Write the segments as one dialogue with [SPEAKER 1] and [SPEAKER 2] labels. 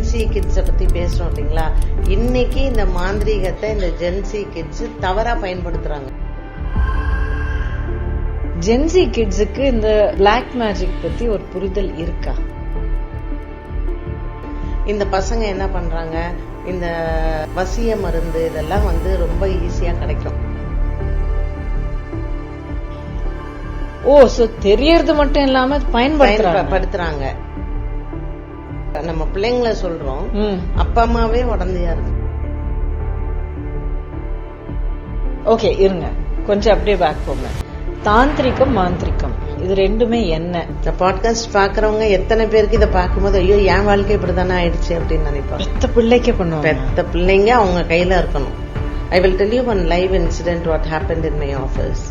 [SPEAKER 1] Gen Z kids பத்தி பேசுறோம் இல்லைங்களா? இன்னைக்கு இந்த மாந்திரீகத்தை இந்த ஜென்சி கிட்ஸ் தவறா பயன்படுத்துறாங்க.
[SPEAKER 2] ஜென்சி கிட்ஸுக்கு இந்த பிளாக் மேஜிக் பத்தி ஒரு புரிதல் இருக்கா?
[SPEAKER 1] இந்த பசங்க என்ன பண்றாங்க, இந்த வசிய மருந்து இதெல்லாம் ரொம்ப ஈஸியா கிடைக்கும்.
[SPEAKER 2] ஓ, சோ தெரியறது மட்டும் இல்லாம
[SPEAKER 1] பயன்படுத்துறாங்க. நம்ம பிள்ளைங்கள சொல்றோம், அப்பா அம்மாவே உடந்தையா இருக்கு.
[SPEAKER 2] ஓகே, இருங்க கொஞ்சம் அப்படியே பேக் போங்க. தாந்திரிகம், மாந்திரிகம் இது ரெண்டுமே என்ன?
[SPEAKER 1] இந்த பாட்காஸ்ட் பாக்குறவங்க எத்தனை பேருக்கு இதை பார்க்கும்போது ஐயோ என் வாழ்க்கை இப்படிதானே ஆயிடுச்சு அப்படின்னு நினைப்பாங்க.
[SPEAKER 2] பெத்த பிள்ளைக்கு பண்ணுவாங்க.
[SPEAKER 1] பெத்த பிள்ளைங்க அவங்க கையில இருக்கணும். I will tell you one live incident what happened in my office.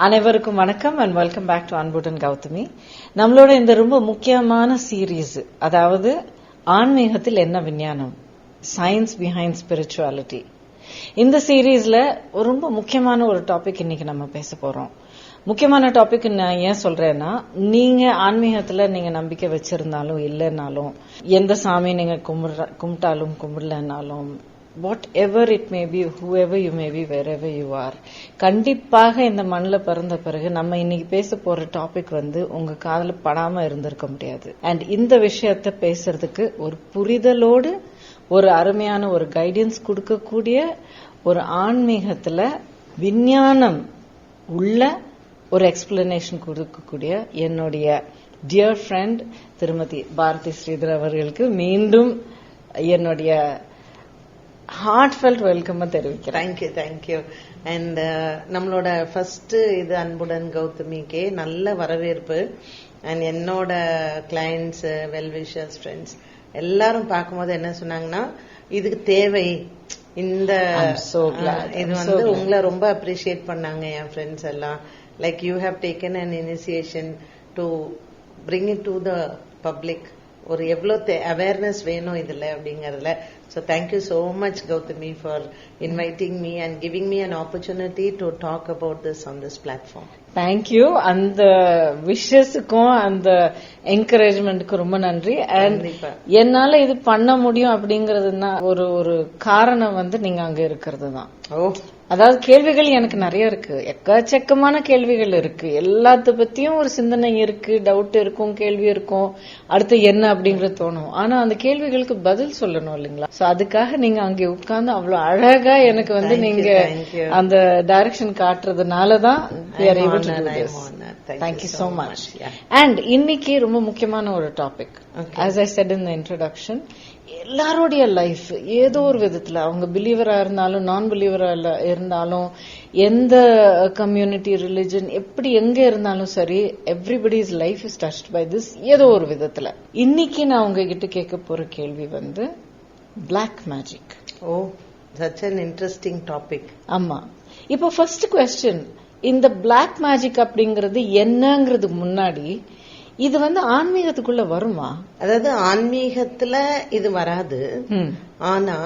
[SPEAKER 2] அனைவருக்கும் வணக்கம் அண்ட் வெல்கம் பேக் டு அன்புடன் கௌதமி. நம்மளோட இந்த ரொம்ப முக்கியமான சீரீஸ், அதாவது ஆன்மீகத்தில் என்ன விஞ்ஞானம், சயின்ஸ் பிஹைண்ட் ஸ்பிரிச்சுவாலிட்டி. இந்த சீரீஸ்ல ரொம்ப முக்கியமான ஒரு டாபிக் இன்னைக்கு நம்ம பேச போறோம். முக்கியமான டாபிக் நான் ஏன் சொல்றேன்னா, நீங்க ஆன்மீகத்துல நீங்க நம்பிக்கை வச்சிருந்தாலும் இல்லைன்னாலும், எந்த சாமி நீங்க கும்பிட்டாலும் கும்பிடலனாலும், whatever it may be, whoever you may be, wherever you are, கண்டிப்பாக இந்த மண்ணில் பிறந்த பிறகு நம்ம இன்னைக்கு பேச போற டாபிக் உங்க காதுல படாம இருந்திருக்க முடியாது. அண்ட் இந்த விஷயத்த பேசுறதுக்கு ஒரு புரிதலோடு ஒரு அருமையான ஒரு கைடன்ஸ் கொடுக்கக்கூடிய ஒரு ஆன்மீகத்துல விஞ்ஞானம் உள்ள ஒரு எக்ஸ்பிளனேஷன் கொடுக்கக்கூடிய என்னுடைய டியர் ஃப்ரெண்ட் திருமதி பாரதி ஸ்ரீதர் அவர்களுக்கு மீண்டும் என்னுடைய ஹார்ட்ஃபெல்ட் வெல்கம் தெரிவிக்கிறேன்.
[SPEAKER 1] தேங்க்யூ. அண்ட் நம்மளோட ஃபர்ஸ்ட் இது அன்புடன் கௌதமிக்கே நல்ல வரவேற்பு. அண்ட் என்னோட கிளைண்ட்ஸ், வெல்விஷர்ஸ், ஃப்ரெண்ட்ஸ் எல்லாரும் பார்க்கும்போது என்ன சொன்னாங்கன்னா, இதுக்கு தேவை இந்த இது உங்களை ரொம்ப அப்ரிஷியேட் பண்ணாங்க என் ஃப்ரெண்ட்ஸ் எல்லாம். Like you have taken an initiation to bring it to the public. ஒரு எவ்வளவு அவேர்னஸ் வேணும் இதுல அப்படிங்கறதுல. So thank you so much Gautami for inviting me and giving me an opportunity to talk about this on this platform.
[SPEAKER 2] Thank you. அந்த விஷஸுக்கும் அந்த என்கரேஜ்மெண்ட்டுக்கும் ரொம்ப நன்றி. And என்னால இது பண்ண முடியும் அப்படிங்கறதுனா ஒரு காரணம் நீங்க அங்க இருக்கிறது தான். அதாவது கேள்விகள் எனக்கு நிறைய இருக்கு, எக்கச்சக்கமான கேள்விகள் இருக்கு, எல்லாத்த பத்தியும் ஒரு சிந்தனை இருக்கு, டவுட் இருக்கும், கேள்வி இருக்கும், அடுத்து என்ன அப்படிங்கறது தோணும். ஆனா அந்த கேள்விகளுக்கு பதில் சொல்லணும் இல்லைங்களா? சோ அதுக்காக நீங்க அங்க உட்கார்ந்து அவ்வளவு அழகா எனக்கு நீங்க அந்த டைரக்ஷன் காட்டுறதுனாலதான் தேங்க்யூ சோ மச். அண்ட் இன்னைக்கு ரொம்ப முக்கியமான ஒரு topic. as I said in the introduction, எல்லாரோடைய லைஃப் ஏதோ ஒரு விதத்துல, அவங்க பிலீவரா இருந்தாலும் நான் பிலீவரா இருந்தாலும், எந்த கம்யூனிட்டி, ரிலிஜன், எப்படி எங்க இருந்தாலும் சரி, everybody's life is touched by this ஏதோ ஒரு விதத்துல. இன்னைக்கு நான் உங்ககிட்ட கேட்க போற கேள்வி black magic.
[SPEAKER 1] Oh, such an interesting topic.
[SPEAKER 2] ஆமா. இப்போ ஃபர்ஸ்ட் குவெஸ்டின், இந்த பிளாக் மேஜிக் அப்படிங்கறது என்னங்கிறது முன்னாடி, இது ஆன்மீகத்துக்குள்ள வருமா?
[SPEAKER 1] அதாவது ஆன்மீகத்துல இது வராது. ஆனா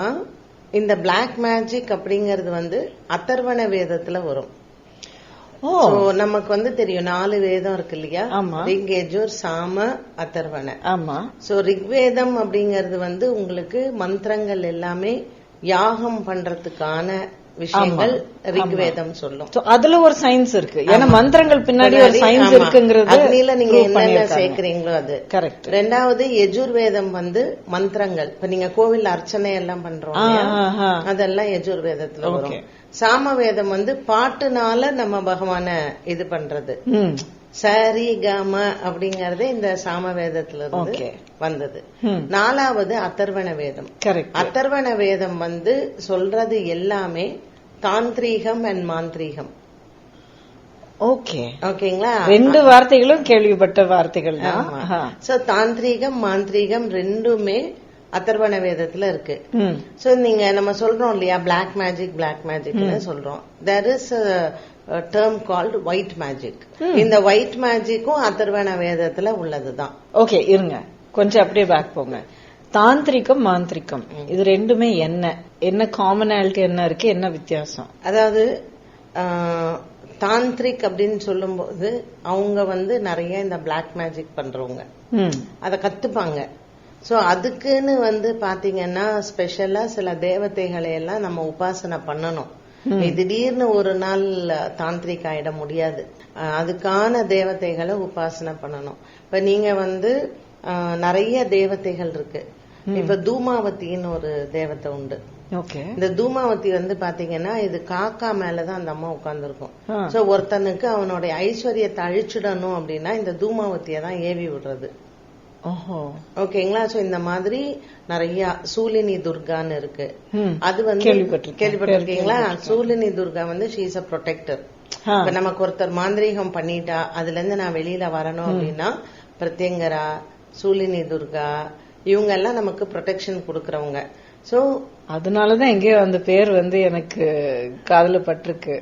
[SPEAKER 1] இந்த பிளாக் மேஜிக் அப்படிங்கறது அதர்வண வேதத்துல வரும். நமக்கு தெரியும் 4 வேதம் இருக்கு இல்லையா? ரிக், யஜுர், சாம, அதர்வண.
[SPEAKER 2] ஆமா.
[SPEAKER 1] சோ ரிக்வேதம் அப்படிங்கறது உங்களுக்கு மந்திரங்கள் எல்லாமே யாகம் பண்றதுக்கான விஷயங்கள் ரிக்வேதம் சொல்லும்.
[SPEAKER 2] அதுல ஒரு சயின்ஸ் இருக்கு, ஏன்னா மந்திரங்கள் பின்னாடி ஒரு சயின்ஸ் இருக்குங்கிறது.
[SPEAKER 1] அதுல நீங்க என்னென்ன சேர்க்கிறீங்களோ அது
[SPEAKER 2] கரெக்ட்.
[SPEAKER 1] ரெண்டாவது யஜுர்வேதம் மந்திரங்கள். இப்ப நீங்க கோவில் அர்ச்சனை எல்லாம் பண்றோம், அதெல்லாம் யஜுர்வேதத்துல வரும். சாமவேதம் பாட்டுனால நம்ம பகவான இது பண்றது. சரி கம அப்படிங்கறது இந்த சாமவேதத்துல இருந்து வந்தது. 4வது அதர்வண வேதம். அதர்வண வேதம் சொல்றது எல்லாமே தாந்திரீகம் அண்ட் மாந்திரீகம். ஓகேங்களா? 2
[SPEAKER 2] வார்த்தைகளும் கேள்விப்பட்ட வார்த்தைகள் தான்.
[SPEAKER 1] சோ தாந்திரீகம் மாந்திரீகம் ரெண்டுமே அதர்வண வேதத்துல இருக்கு. சோ நீங்க நம்ம சொல்றோம் இல்லையா, பிளாக் மேஜிக் பிளாக் மேஜிக்னு சொல்றோம். there is a term called white magic. இந்த white magicக்கும் அதர்வண வேதத்துல உள்ளதுதான்.
[SPEAKER 2] ஓகே, இருங்க கொஞ்சம் அப்படியே பேக் போங்க. தாந்திரிகம் மாந்திரிகம் இது ரெண்டுமே என்ன காமனாலிட்டி என்ன இருக்கு, என்ன வித்தியாசம்?
[SPEAKER 1] அதாவது தாந்திரிக் அப்படின்னு சொல்லும்போது அவங்க நிறைய இந்த பிளாக் மேஜிக் பண்றவங்க, அத கத்துப்பாங்க. சோ அதுக்குன்னு பாத்தீங்கன்னா ஸ்பெஷலா சில தேவதைகளை எல்லாம் நம்ம உபாசனை பண்ணணும். திடீர்னு ஒரு நாள் தாந்திரிக் ஆயிட முடியாது. அதுக்கான தேவதைகளை உபாசனை பண்ணணும். இப்ப நீங்க நிறைய தேவதைகள் இருக்கு. இப்ப தூமாவத்தின்னு ஒரு தேவதை உண்டு. இந்த தூமாவதி பாத்தீங்கன்னா இது காக்கா மேலதான் அந்த அம்மா உட்கார்ந்து இருக்கும். சோ ஒருத்தனுக்கு அவனுடைய ஐஸ்வர்யத்தை அழிச்சிடணும் அப்படின்னா இந்த தூமாவத்தியை தான் ஏவி விடுறது. ஓகேங்களா? சோ இந்த மாதிரி நிறைய சூலினி துர்கான்னு இருக்கு. அது கேள்விப்பட்டிருக்கீங்களா? Shoolini Durga she is a protector. இப்ப நமக்கு ஒருத்தர் மாந்திரீகம் பண்ணிட்டா அதுல இருந்து நான் வெளியில வரணும் அப்படின்னா பிரத்யங்கரா, சூலினி துர்கா இவங்க எல்லாம் நமக்கு ப்ரொடெக்ஷன் கொடுக்கறவங்க. சோ
[SPEAKER 2] அதனாலதான் எங்கேயோ அந்த பேர் எனக்கு காதுல பட்டிருக்கு,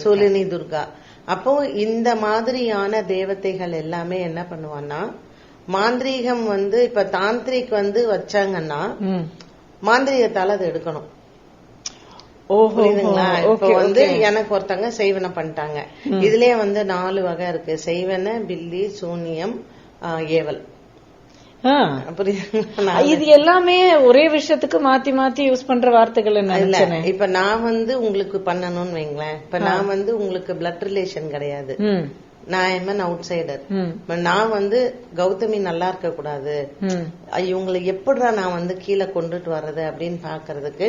[SPEAKER 1] சூலினி துர்கா. அப்போ இந்த மாதிரியான தேவதைகள் எல்லாமே என்ன பண்ணுவான்னா மாந்திரீகம் இப்ப தாந்திரிக் வச்சாங்கன்னா மாந்திரீகத்தால அதை எடுக்கணும். புரியுதுங்களா? இப்ப எனக்கு ஒருத்தங்க செய்வனை பண்ணிட்டாங்க. இதுலயே 4 வகை இருக்கு. செய்வன, பில்லி, சூனியம், ஏவல்.
[SPEAKER 2] இது எல்லாமே ஒரே விஷயத்துக்கு மாத்தி மாத்தி யூஸ் பண்ற வார்த்தைகள் இல்ல.
[SPEAKER 1] இப்ப நான் உங்களுக்கு பண்ணணும்னு வைங்களேன். இப்ப நான் உங்களுக்கு பிளட் ரிலேஷன் கிடையாது. நான் அவுட் சைடர். நான் கௌதமி நல்லா இருக்க கூடாது, இவங்களை எப்படிடா நான் கீழே கொண்டுட்டு வர்றது அப்படின்னு பாக்குறதுக்கு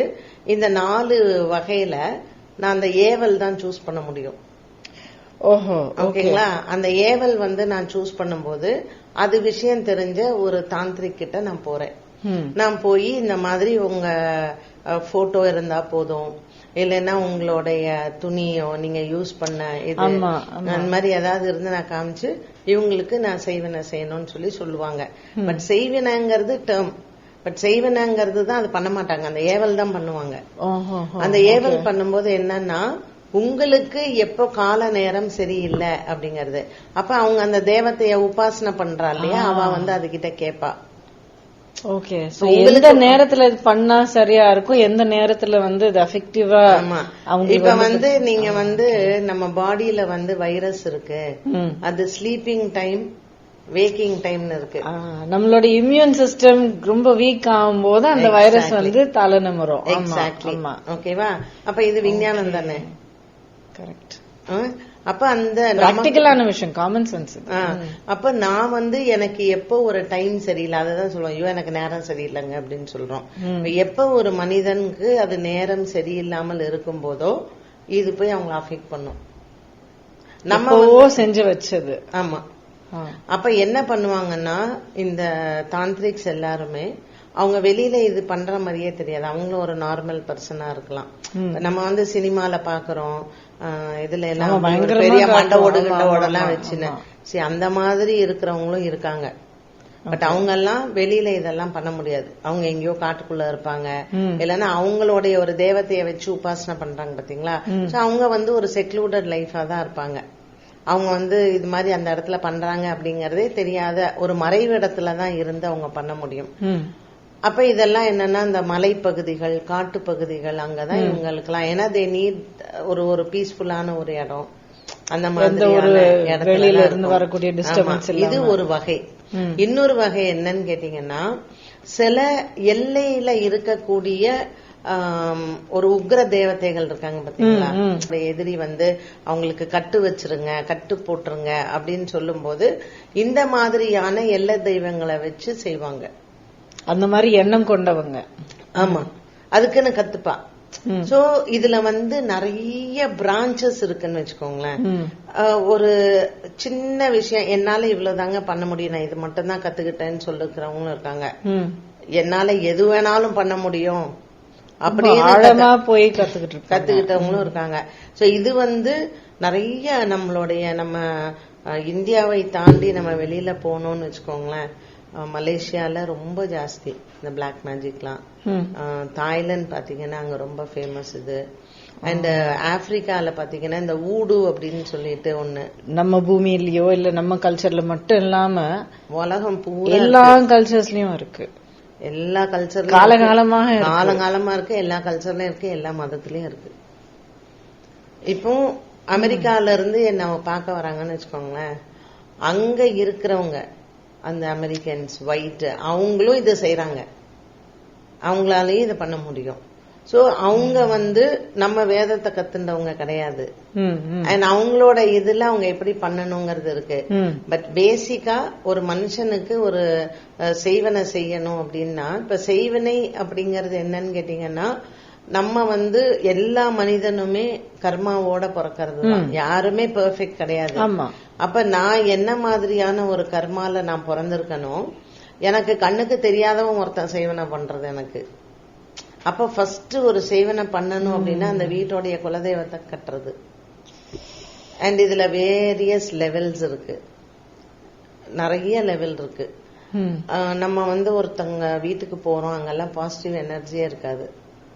[SPEAKER 1] இந்த 4 வகையில நான் அந்த ஏவல் தான் சூஸ் பண்ண முடியும். ஓகேங்களா? அந்த ஏவல் நான் சூஸ் பண்ணும்போது அது விஷயம் தெரிஞ்ச ஒரு தாந்திரிக் கிட்ட நான் போறேன். நான் போய் இந்த மாதிரி உங்க போட்டோ இருந்தா போதும், இல்லைன்னா உங்களுடைய துணியோ நீங்க யூஸ் பண்ண இது அந்த மாதிரி ஏதாவது இருந்து நான் காமிச்சு இவங்களுக்கு நான் செய்வன செய்யணும்னு சொல்லுவாங்க. பட் செய்வனங்கிறது டேர்ம். பட் செய்வனங்கிறது தான் அது பண்ண மாட்டாங்க, அந்த ஏவல் தான் பண்ணுவாங்க. அந்த ஏவல் பண்ணும்போது என்னன்னா உங்களுக்கு எப்போ கால நேரம் சரியில்லை அப்படிங்கறது. அப்ப அவங்க அந்த தேவதைய உபாசனை பண்றா இல்லையா, அவ அதுகிட்ட கேப்பா.
[SPEAKER 2] ஓகே, எந்த நேரத்துல இது பண்ணா சரியா இருக்கும், எந்த நேரத்துல இது எஃபெக்டிவா.
[SPEAKER 1] இப்ப நீங்க நம்ம பாடியில வைரஸ் இருக்கு, அது ஸ்லீப்பிங் டைம், வேக்கிங் டைம் இருக்கு.
[SPEAKER 2] நம்மளோட இம்யூன் சிஸ்டம் ரொம்ப வீக் ஆகும் போது அந்த வைரஸ் தலை நிமிரும்.
[SPEAKER 1] எக்ஸாக்ட்லி. ஓகேவா? அப்ப இது விஞ்ஞானம் தானே.
[SPEAKER 2] கரெக்ட்.
[SPEAKER 1] அப்ப அந்த
[SPEAKER 2] பிராக்டிகலான விஷயம், காமன் சென்ஸ்.
[SPEAKER 1] அப்ப நான் எனக்கு எப்போ ஒரு டைம் சரியில்லை அததான் சொல்லுவோம், ஐயோ எனக்கு நேரம் சரியில்லைங்க அப்படின்னு சொல்றோம். எப்ப ஒரு மனிதனுக்கு அது நேரம் சரியில்லாமல் இருக்கும் போதோ இது போய் அவங்களை அஃபெக்ட் பண்ணும்.
[SPEAKER 2] நம்ம செஞ்சு வச்சது.
[SPEAKER 1] ஆமா. அப்ப என்ன பண்ணுவாங்கன்னா இந்த தாந்திரிக்ஸ் எல்லாருமே அவங்க வெளியில இது பண்ற மாதிரியே தெரியாது. அவங்களும் ஒரு நார்மல் பர்சனா இருக்கலாம். நம்ம சினிமால பாக்குறோம், இதுல எல்லாம் பெரிய மண்டவோடு கிண்டவோடெல்லாம் வச்சுன்னு சரி அந்த மாதிரி இருக்கிறவங்களும் இருக்காங்க. பட் அவங்க எல்லாம் வெளியில இதெல்லாம் பண்ண முடியாது. அவங்க எங்கேயோ காட்டுக்குள்ள இருப்பாங்க, இல்லைன்னா அவங்களுடைய ஒரு தேவதையை வச்சு உபாசனை பண்றாங்க பாத்தீங்களா. அவங்க ஒரு செக்லூடட் லைஃபா தான் இருப்பாங்க. அவங்க இது மாதிரி அந்த இடத்துல பண்றாங்க அப்படிங்கறதே தெரியாத ஒரு மறைவு இடத்துலதான் இருந்து அவங்க பண்ண முடியும். அப்ப இதெல்லாம் என்னன்னா இந்த மலைப்பகுதிகள், காட்டு பகுதிகள், அங்கதான் இவங்களுக்குலாம் ஏன்னா தே நீட் ஒரு பீஸ்ஃபுல்லான ஒரு இடம். அந்த மாதிரி
[SPEAKER 2] வெளியில இருந்து வரக்கூடிய டிஸ்டர்பன்ஸ்
[SPEAKER 1] இது ஒரு வகை. இன்னொரு வகை என்னன்னு கேட்டீங்கன்னா சில எல்லையில இருக்கக்கூடிய ஒரு உக்ர தேவதைகள் இருக்காங்க பாத்தீங்களா. எதிரி அவங்களுக்கு கட்டு வச்சிருங்க, கட்டு போட்டுருங்க அப்படின்னு சொல்லும் போது இந்த மாதிரியான எல்லை தெய்வங்களை வச்சு செய்வாங்க.
[SPEAKER 2] அந்த மாதிரி எண்ணம் கொண்டவங்க.
[SPEAKER 1] ஆமா, அதுக்குன்னு கத்துப்பா. சோ இதுல நிறைய பிரான்சஸ் இருக்குன்னு வச்சுக்கோங்களேன். ஒரு சின்ன விஷயம் என்னால இவ்வளவுதாங்க பண்ண முடியும், நான் இது மட்டும் தான் கத்துக்கிட்டேன்னு சொல்லுக்கிறவங்களும் இருக்காங்க. என்னால எது வேணாலும் பண்ண முடியும் அப்படின்னு
[SPEAKER 2] போய் கத்துக்கிட்டவங்களும்
[SPEAKER 1] இருக்காங்க. சோ இது நிறைய நம்மளுடைய நம்ம இந்தியாவை தாண்டி நம்ம வெளியில போனோம்னு வச்சுக்கோங்களேன், மலேசியால ரொம்ப ஜாஸ்தி இந்த பிளாக் மேஜிக்லாம். தாய்லாந்து பாத்தீங்கன்னா அங்க ரொம்ப ஃபேமஸ் இது. அண்ட் ஆப்பிரிக்கால பாத்தீங்கன்னா இந்த ஊடு அப்படின்னு சொல்லிட்டு ஒண்ணு
[SPEAKER 2] நம்ம பூமியிலயோ இல்ல நம்ம கல்ச்சர்ல மட்டும் இல்லாம
[SPEAKER 1] உலகம் பூரா
[SPEAKER 2] எல்லா கல்ச்சர்ஸ்லயும் இருக்கு.
[SPEAKER 1] எல்லா கல்ச்சர்லயும் காலங்காலமா இருக்கு. எல்லா கல்ச்சர்லயும் இருக்கு. எல்லா மதத்திலயும் இருக்கு. இப்போ அமெரிக்கால இருந்து என்ன பார்க்க வராங்கன்னு வச்சுக்கோங்களேன். அங்க இருக்கிறவங்க அந்த அமெரிக்கன்ஸ் ஒயிட் அவங்களும் இதை செய்யறாங்க. அவங்களாலேயும் இதை பண்ண முடியும். சோ அவங்க நம்ம வேதத்தை கத்துண்டவங்க கிடையாது. அண்ட் அவங்களோட இதுல அவங்க எப்படி பண்ணணுங்கிறது இருக்கு. பட் பேசிக்கா ஒரு மனுஷனுக்கு ஒரு செய்வனை செய்யணும் அப்படின்னா, இப்ப செய்வனை அப்படிங்கறது என்னன்னு கேட்டீங்கன்னா, நம்ம எல்லா மனிதனுமே கர்மாவோட பிறக்கிறது தான். யாருமே பெர்ஃபெக்ட் கிடையாது. அப்ப நான் என்ன மாதிரியான ஒரு கர்மால நான் பிறந்திருக்கணும், எனக்கு கண்ணுக்கு தெரியாதவன் ஒருத்தன் செய்வனை பண்றது எனக்கு. அப்ப ஃபர்ஸ்ட் ஒரு செய்வனை பண்ணணும் அப்படின்னா அந்த வீட்டோடைய குலதெய்வத்தை கட்டுறது. அண்ட் இதுல வேரியஸ் லெவல்ஸ் இருக்கு, நிறைய லெவல் இருக்கு. நம்ம ஒருத்தங்க வீட்டுக்கு போறோம், அங்கெல்லாம் பாசிட்டிவ் எனர்ஜியே இருக்காது.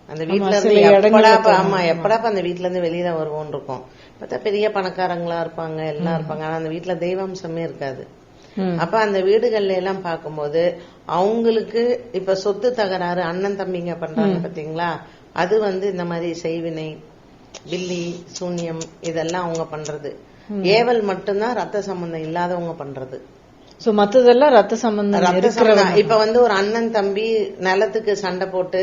[SPEAKER 1] அந்த வீட்டுல இருந்து எப்படா அந்த வீட்டுல இருந்து வெளியில வருவோம் இருக்கும். பார்த்தா பெரிய பணக்காரங்களா இருப்பாங்க, எல்லாம் இருப்பாங்க. ஆனா அந்த வீட்டுல தெய்வாம்சமே இருக்காது. அப்ப அந்த வீடுகள்ல எல்லாம் பார்க்கும்போது அவங்களுக்கு இப்ப சொத்து தகராறு அண்ணன் தம்பிங்க பண்றாங்க பாத்தீங்களா, அது இந்த மாதிரி செய்வினை, பில்லி, சூன்யம் இதெல்லாம் அவங்க பண்றது. ஏவல் மட்டும்தான் ரத்த சம்பந்தம் இல்லாதவங்க பண்றது.
[SPEAKER 2] சோ மத்ததெல்லாம் ரத்த சம்பந்தம்.
[SPEAKER 1] இப்ப ஒரு அண்ணன் தம்பி நிலத்துக்கு சண்டை போட்டு,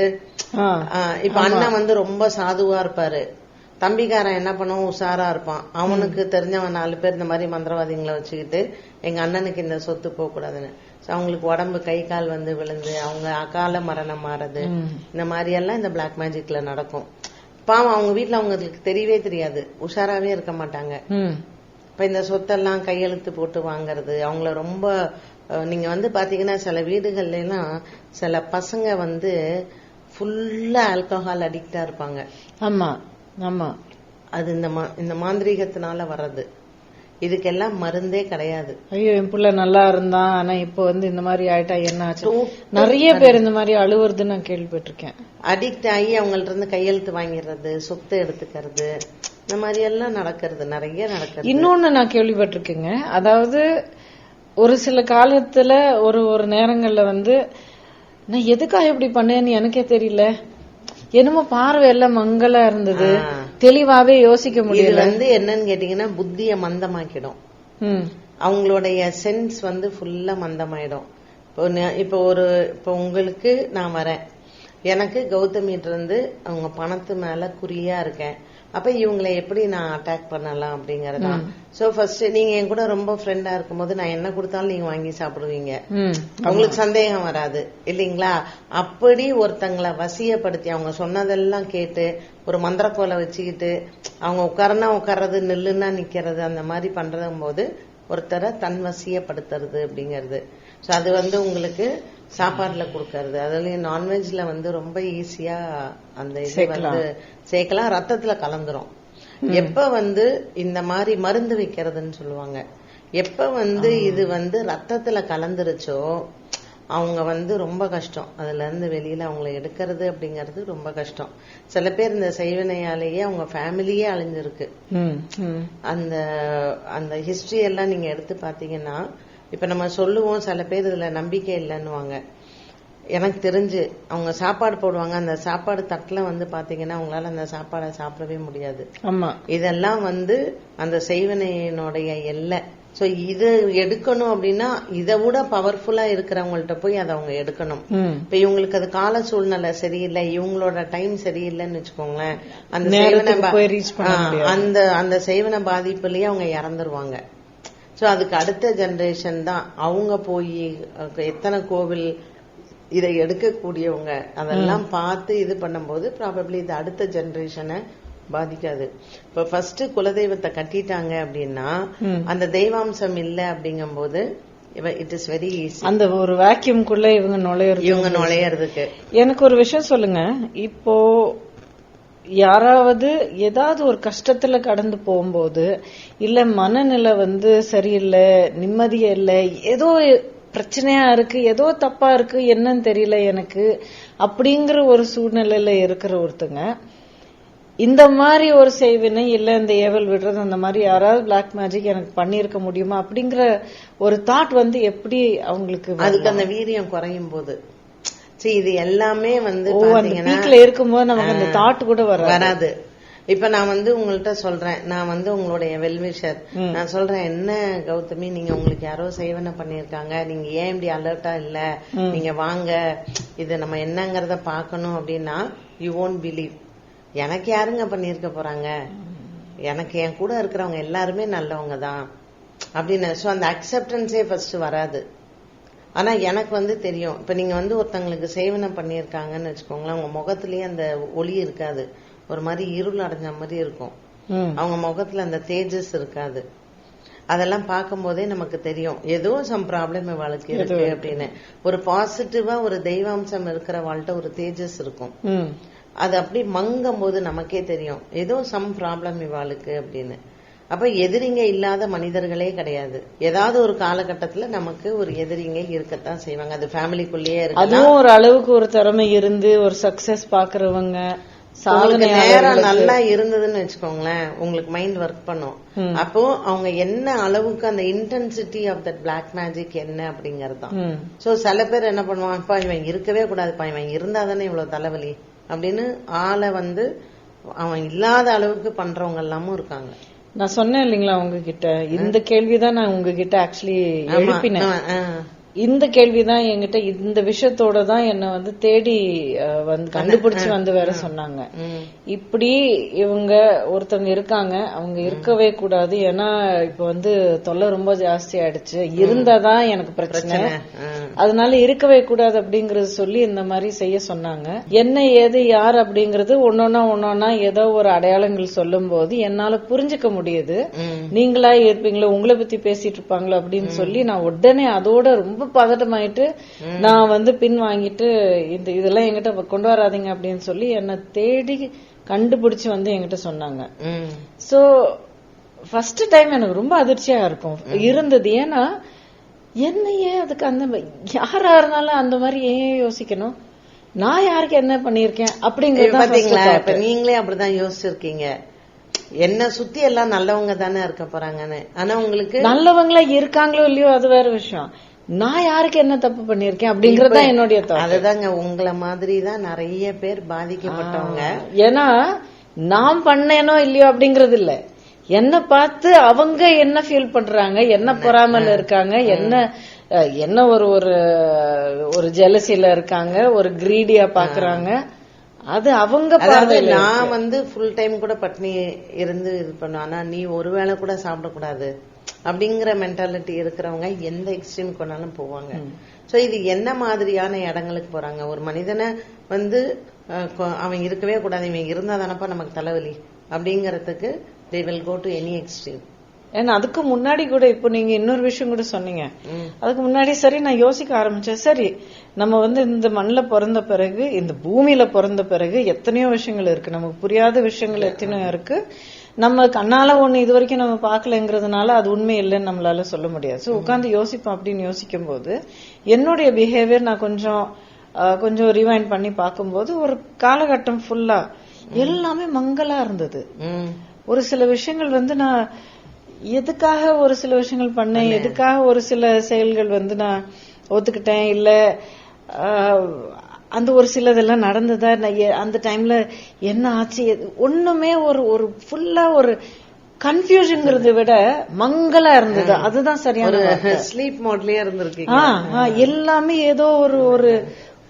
[SPEAKER 1] இப்ப அண்ணன் ரொம்ப சாதுவா இருப்பாரு, தம்பிக்காரன் என்ன பண்ணுவான், உஷாரா இருப்பான். அவனுக்கு தெரிஞ்சவன் 4 பேர் இந்த மாதிரி மந்திரவாதிகளை வச்சுக்கிட்டு எங்க அண்ணனுக்கு இந்த சொத்து போக கூடாதுன்னு அவங்களுக்கு உடம்பு கை கால் விழுந்து அவங்க அகால மரணம் மாறது, இந்த மாதிரி எல்லாம் இந்த பிளாக் மேஜிக்ல நடக்கும். பாவம் அவங்க வீட்டுல அவங்களுக்கு தெரியவே தெரியாது, உஷாராவே இருக்க மாட்டாங்க. இப்ப இந்த சொத்தெல்லாம் கையெழுத்து போட்டு வாங்கறது அவங்கள ரொம்ப நீங்க பாத்தீங்கன்னா சில வீடுகள்ல எல்லாம் சில பசங்க ஃபுல்லா ஆல்கஹால் அடிக்டா இருப்பாங்க.
[SPEAKER 2] ஆமா ஆமா,
[SPEAKER 1] அது இந்த மாந்திரீகத்தினால வர்றது. இதுக்கெல்லாம் மருந்தே கிடையாது.
[SPEAKER 2] ஐயோ என் புள்ள நல்லா இருந்தான், ஆனா இப்போ இந்த மாதிரி ஆயிட்டா என்ன ஆச்சு. நிறைய பேர் இந்த மாதிரி அழுவுறது நான் கேள்விப்பட்டிருக்கேன்.
[SPEAKER 1] அடிக்ட் ஆகி அவங்கள்ட்ட இருந்து கையெழுத்து வாங்கிடுறது, சொத்தை எடுத்துக்கிறது, இந்த மாதிரி எல்லாம் நடக்கிறது, நிறைய நடக்கிறது. இன்னொன்னு
[SPEAKER 2] நான் கேள்விப்பட்டிருக்கேங்க, அதாவது ஒரு சில காலத்துல ஒரு நேரங்கள்ல நான் எதுக்காக இப்படி பண்ணேன்னு எனக்கே தெரியல, என்னமோ பார்வை எல்லாம் மங்களா இருந்தது, தெளிவாவே யோசிக்க முடியல.
[SPEAKER 1] என்னன்னு கேட்டீங்கன்னா புத்திய மந்தமாக்கிடும், அவங்களுடைய சென்ஸ் ஃபுல்லா மந்தமாயிடும். இப்போ உங்களுக்கு நான் வரேன், எனக்கு கௌதமிட்டு இருந்து அவங்க பணத்து மேல குறியா இருக்கேன். அப்ப இவங்களை எப்படி நான் அட்டாக் பண்ணலாம் அப்படிங்கறதா. சோ ஃபர்ஸ்ட் நீங்க என் கூட ரொம்ப ஃப்ரெண்டா இருக்கும்போது நான் என்ன கொடுத்தாலும் நீங்க வாங்கி சாப்பிடுவீங்க, உங்களுக்கு சந்தேகம் வராது இல்லீங்களா. அப்படி ஒருத்தங்களை வசியப்படுத்தி அவங்க சொன்னதெல்லாம் கேட்டு ஒரு மந்திரக்கோலை வச்சுக்கிட்டு அவங்க உட்காரனா உட்கார்றது, நில்லுன்னா நிக்கிறது, அந்த மாதிரி பண்றது போது ஒருத்தரை தன்வசியப்படுத்துறது அப்படிங்கறது. சோ அது உங்களுக்கு சாப்பாடுல கொடுக்கறது, அதுலயும் நான்வெஜ்ல ரொம்ப ஈஸியா அந்த இது சேர்க்கலாம், ரத்தத்துல கலந்துரும். எப்ப இந்த மாதிரி மருந்து வைக்கிறதுன்னு சொல்லுவாங்க, எப்ப இது ரத்தத்துல கலந்துருச்சோ அவங்க ரொம்ப கஷ்டம், அதுல இருந்து வெளியில அவங்களை எடுக்கிறது அப்படிங்கறது ரொம்ப கஷ்டம். சில பேர் இந்த செய்வினையாலேயே அவங்க ஃபேமிலியே அழிஞ்சிருக்கு. அந்த அந்த ஹிஸ்டரி எல்லாம் நீங்க எடுத்து பாத்தீங்கன்னா, இப்ப நம்ம சொல்லுவோம் சில பேர் இதுல நம்பிக்கை இல்லைன்னுவாங்க. எனக்கு தெரிஞ்சு அவங்க சாப்பாடு போடுவாங்க, அந்த சாப்பாடு தட்டுல பாத்தீங்கன்னா அவங்களால அந்த சாப்பாடை சாப்பிடவே முடியாது. ஆமா, இதெல்லாம் அந்த செய்வினையினுடைய எல்லை. சோ இது எடுக்கணும் அப்படின்னா இதை விட பவர்ஃபுல்லா இருக்கிறவங்கள்ட்ட போய் அதை அவங்க எடுக்கணும். இப்ப இவங்களுக்கு அது கால சூழ்நிலை சரியில்லை, இவங்களோட டைம் சரியில்லைன்னு வச்சுக்கோங்களேன், அந்த அந்த செய்வன பாதிப்புலயே அவங்க இறந்துருவாங்க. சோ அதுக்கு அடுத்த ஜெனரேஷன் தான் அவங்க போய் எத்தனை கோவில் இதை எடுக்கக்கூடியவங்க அதெல்லாம் பார்த்து இது பண்ணும்போது ப்ராபப்ளி இது அடுத்த ஜெனரேஷனை பாதிக்காது. இப்ப ஃபர்ஸ்ட் குலதெய்வத்தை கட்டிட்டாங்க அப்படின்னா அந்த தெய்வாம்சம் இல்ல அப்படிங்கும் போது இட் இஸ் வெரி ஈஸி, அந்த ஒரு வேக்யூம்குள்ள இவங்க நுழையறதுக்கு. எனக்கு ஒரு விஷயம் சொல்லுங்க, இப்போ யாராவது ஏதாவது ஒரு கஷ்டத்துல கடந்து போகும்போது, இல்ல மனநிலை சரியில்லை, நிம்மதியா இல்லை, ஏதோ பிரச்சனையா இருக்கு, ஏதோ தப்பா இருக்கு, என்னன்னு தெரியல எனக்கு அப்படிங்கிற ஒரு சூழ்நிலையில இருக்கிற ஒருத்தங்க
[SPEAKER 2] இந்த மாதிரி ஒரு செய்வினை இல்ல இந்த ஏவல் விடுறது அந்த மாதிரி யாராவது பிளாக் மேஜிக் எனக்கு பண்ணிருக்க முடியுமா அப்படிங்கிற ஒரு தாட் வந்து எப்படி அவங்களுக்கு
[SPEAKER 1] அதுக்கு அந்த வீரியம் குறையும் போது இது எல்லாமே வந்து
[SPEAKER 2] வீட்டுல இருக்கும்போது நமக்கு அந்த தாட் கூட
[SPEAKER 1] வராது. இப்ப நான் வந்து உங்கள்கிட்ட சொல்றேன், நான் வந்து உங்களுடைய வெல்விஷர், நான் சொல்றேன் என்ன கௌதமி நீங்க உங்களுக்கு யாரோ சேவனை பண்ணிருக்காங்க, நீங்க ஏன் இப்படி அலர்ட்டா இல்ல, நீங்க வாங்க இது நம்ம என்னங்கறத பாக்கணும் அப்படின்னா யூ won't பிலீவ். எனக்கு யாருங்க பண்ணிருக்க போறாங்க, எனக்கு என் கூட இருக்கிறவங்க எல்லாருமே நல்லவங்க தான் அப்படின்னு. சோ அந்த அக்செப்டன்ஸே ஃபர்ஸ்ட் வராது. ஆனா எனக்கு வந்து தெரியும், இப்ப நீங்க வந்து ஒருத்தங்களுக்கு சேவனை பண்ணிருக்காங்கன்னு வச்சுக்கோங்களேன், உங்க முகத்திலேயே அந்த ஒளி இருக்காது, ஒரு மாதிரி இருள் அடைஞ்ச மாதிரி இருக்கும். அவங்க முகத்துல அந்த தேஜஸ் இருக்காது. அதெல்லாம் பார்க்கும் போதே நமக்கு தெரியும் ஏதோ சம் ப்ராப்ளம் இவாளுக்கு இருக்கு அப்படின்னு. ஒரு பாசிட்டிவா ஒரு தெய்வாம்சம் இருக்கிற வாழ்கிட்ட ஒரு தேஜஸ் இருக்கும். அது அப்படி மங்கும் போது நமக்கே தெரியும் ஏதோ சம் ப்ராப்ளம் இவாளுக்கு அப்படின்னு. அப்ப எதிரிங்க இல்லாத மனிதர்களே கிடையாது. ஏதாவது ஒரு காலகட்டத்துல நமக்கு ஒரு எதிரிங்க இருக்கத்தான் செய்வாங்க. அது ஃபேமிலிக்குள்ளேயே இருக்கு.
[SPEAKER 2] அதுவும் ஒரு அளவுக்கு ஒரு திறமை இருந்து ஒரு சக்சஸ் பாக்குறவங்க
[SPEAKER 1] நேரம் நல்லா இருந்ததுன்னு வச்சுக்கோங்களேன், உங்களுக்கு மைண்ட் ஒர்க் பண்ணும். அப்போ அவங்க என்ன அளவுக்கு அந்த intensity of that black magic என்ன அப்படிங்கறதுதான். சோ சில பேர் என்ன பண்ணுவான், அப்பா இவன் இருக்கவே கூடாதுப்பா, இவன் இருந்தாதானே இவ்வளவு தலைவலி அப்படின்னு ஆளை வந்து அவன் இல்லாத அளவுக்கு பண்றவங்க எல்லாமும் இருக்காங்க.
[SPEAKER 2] நான் சொன்னேன் இல்லைங்களா உங்ககிட்ட, இந்த கேள்விதான் நான் உங்ககிட்ட ஆக்சுவலி எழுப்பினேன். இந்த கேள்விதான் என்கிட்ட இந்த விஷயத்தோட தான் என்ன வந்து தேடி வந்து கண்டுபிடிச்சு வந்து வேற சொன்னாங்க. இப்படி இவங்க ஒருத்தவங்க இருக்காங்க, அவங்க இருக்கவே கூடாது, ஏன்னா இப்ப வந்து தொல்லை ரொம்ப ஜாஸ்தி ஆயிடுச்சு, இருந்தாதான் எனக்கு பிரச்சனை, அதனால இருக்கவே கூடாது அப்படிங்கறது சொல்லி இந்த மாதிரி செய்ய சொன்னாங்க. என்ன ஏது யார் அப்படிங்கறது ஒன்னொன்னா ஏதோ ஒரு அடையாளங்கள் சொல்லும் போது என்னால புரிஞ்சுக்க முடியுது. நீங்களா இருப்பீங்களோ, உங்களை பத்தி பேசிட்டு இருப்பாங்களோ அப்படின்னு சொல்லி நான் உடனே அதோட ரொம்ப பதட்டமாயிட்டு நான் வந்து பின் வாங்கிட்டு இதெல்லாம் என்கிட்ட கொண்டு வராதீங்க அப்படின்னு சொல்லி என்ன தேடி கண்டுபிடிச்சு வந்து என்கிட்ட சொன்னாங்க. சோ ஃபர்ஸ்ட் டைம் எனக்கு ரொம்ப அதிர்ச்சியா இருக்கும் இருந்தது. ஏன்னா என்ன ஏன் அதுக்கு அந்த யாரா இருந்தாலும் அந்த மாதிரி ஏன் யோசிக்கணும், நான் யாருக்கு என்ன பண்ணிருக்கேன் அப்படிங்கறது.
[SPEAKER 1] நீங்களே அப்படிதான் யோசிச்சிருக்கீங்க, என்ன சுத்தி எல்லாம் நல்லவங்க தானே இருக்க போறாங்கன்னு. ஆனா உங்களுக்கு நல்லவங்களா
[SPEAKER 2] இருக்காங்களோ இல்லையோ அது வேற விஷயம், நான் யாருக்கு என்ன தப்பு பண்ணிருக்கேன் அப்படிங்கறதா என்னுடைய தாட்.
[SPEAKER 1] அதுதாங்க உங்களை மாதிரி தான் நிறைய பேர் பாதிக்கப்பட்டவங்க.
[SPEAKER 2] ஏன்னா நான் பண்ணேனோ இல்லையோ அப்படிங்கறது இல்ல, என்ன பார்த்து அவங்க என்ன ஃபீல் பண்றாங்க, என்ன பொறாமல இருக்காங்க, என்ன ஒரு ஜெலசில இருக்காங்க, ஒரு கிரீடியா பாக்குறாங்க, அது அவங்க.
[SPEAKER 1] நான் வந்து ஃபுல் டைம் கூட பட்னி இருந்து இது பண்ணுவேன், ஆனா நீ ஒருவேளை கூட சாப்பிடக்கூடாது அப்படிங்கிற மென்டாலிட்டி இருக்கிறவங்க எந்த எக்ஸ்ட்ரீம் கொண்டாலும் போவாங்க. சோ இது என்ன மாதிரியான இடங்களுக்கு போறாங்க, ஒரு மனிதனை வந்து அவன் இருக்கவே கூடாது, இவன் இருந்தா தானப்பா நமக்கு தலைவலி அப்படிங்கறதுக்கு they will go to any extreme.
[SPEAKER 2] ஏன்னா அதுக்கு முன்னாடி கூட இப்போ நீங்க இன்னொரு விஷயம் கூட சொன்னீங்க, அதுக்கு முன்னாடி சரி நான் யோசிக்க ஆரம்பிச்சேன், சரி நம்ம வந்து இந்த மண்ணில் பிறந்த பிறகு இந்த பூமியில பிறந்த பிறகு எத்தனையோ விஷயங்கள் இருக்கு, நமக்கு புரியாத விஷயங்கள் எத்தனையோ இருக்கு, நம்ம கண்ணால ஒண்ணு இது வரைக்கும் நம்ம பாக்கலங்கிறதுனால அது உண்மை இல்லைன்னு நம்மளால சொல்ல முடியாது. சோ உட்காந்து யோசிப்போம். அப்படின்னு யோசிக்கும் போது என்னுடைய பிஹேவியர் நான் கொஞ்சம் ரிவைண்ட் பண்ணி பார்க்கும்போது ஒரு காலகட்டம் ஃபுல்லா எல்லாமே மங்களா இருந்தது. ஒரு சில விஷயங்கள் வந்து நான் எதுக்காக ஒரு சில விஷயங்கள் பண்ணேன், எதுக்காக ஒரு சில செயல்கள் வந்து நான் ஒத்துக்கிட்டேன், இல்ல அந்த ஒரு சிலதெல்லாம் நடந்ததா, அந்த டைம்ல என்ன ஆச்சு, ஒண்ணுமே ஒரு ஃபுல்லா ஒரு கன்ஃபியூஷன்ங்கிறத விட மங்களா இருந்தது. அதுதான் சரியான
[SPEAKER 1] ஸ்லீப் மோட்லயே இருந்திருக்கு.
[SPEAKER 2] எல்லாமே ஏதோ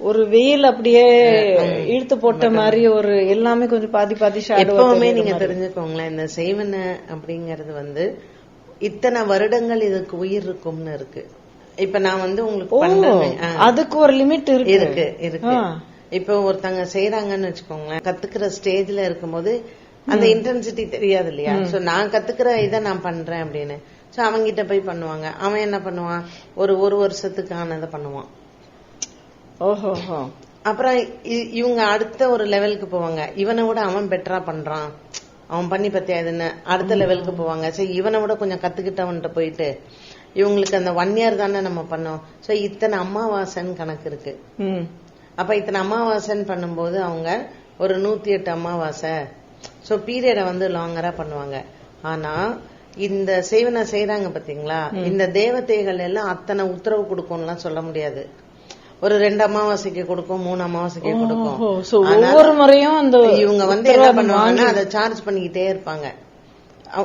[SPEAKER 2] ஒரு வெயில் அப்படியே இழுத்து போட்ட மாதிரி ஒரு எல்லாமே கொஞ்சம் பாதி பாதி
[SPEAKER 1] எப்பவுமே நீங்க தெரிஞ்சுக்கோங்களேன், இந்த செய்வன அப்படிங்கறது வந்து இத்தனை வருடங்கள் இதுக்கு உயிர் இருக்கும்னு இருக்கு. இப்ப நான் வந்து உங்களுக்கு
[SPEAKER 2] அதுக்கு ஒரு லிமிட்
[SPEAKER 1] இருக்கு. இப்ப ஒருத்தங்க செய்யறாங்கன்னு வச்சுக்கோங்களேன், கத்துக்கிற ஸ்டேஜ்ல இருக்கும்போது அந்த இன்டென்சிட்டி தெரியாது இல்லையா. சோ நான் கத்துக்கிற இதை நான் பண்றேன் அப்படின்னு சோ அவங்கிட்ட போய் பண்ணுவாங்க. அவன் என்ன பண்ணுவான், ஒரு வருஷத்துக்கு ஆனதை பண்ணுவான்.
[SPEAKER 2] ஓஹோ.
[SPEAKER 1] அப்புறம் இவங்க அடுத்த ஒரு லெவலுக்கு போவாங்க, இவனை விட அவன் பெட்டரா பண்றான், அவன் பண்ணி பத்தியா இதுன்னு அடுத்த லெவலுக்கு போவாங்க. சரி இவனை விட கொஞ்சம் கத்துக்கிட்டவன்ட்டு போயிட்டு இவங்களுக்கு அந்த 1 year தானே நம்ம பண்ணோம். சோ இத்தனை அமாவாசைன்னு கணக்கு இருக்கு. அப்ப இத்தனை அமாவாசைன்னு பண்ணும்போது அவங்க ஒரு 108 அமாவாசை. சோ பீரியட வந்து லாங்கரா பண்ணுவாங்க. ஆனா இந்த செய்வன செய்யறாங்க பாத்தீங்களா, இந்த தேவதைகள் எல்லாம் அத்தனை உத்தரவு கொடுக்கும்லாம் சொல்ல முடியாது. ஒரு 2 அமாவாசைக்கு கொடுக்கும், 3 அமாவாசைக்கு கொடுக்கும்.
[SPEAKER 2] ஒவ்வொரு முறையும் அந்த
[SPEAKER 1] இவங்க வந்து என்ன பண்ணுவாங்கன்னா அதை சார்ஜ் பண்ணிக்கிட்டே இருப்பாங்க.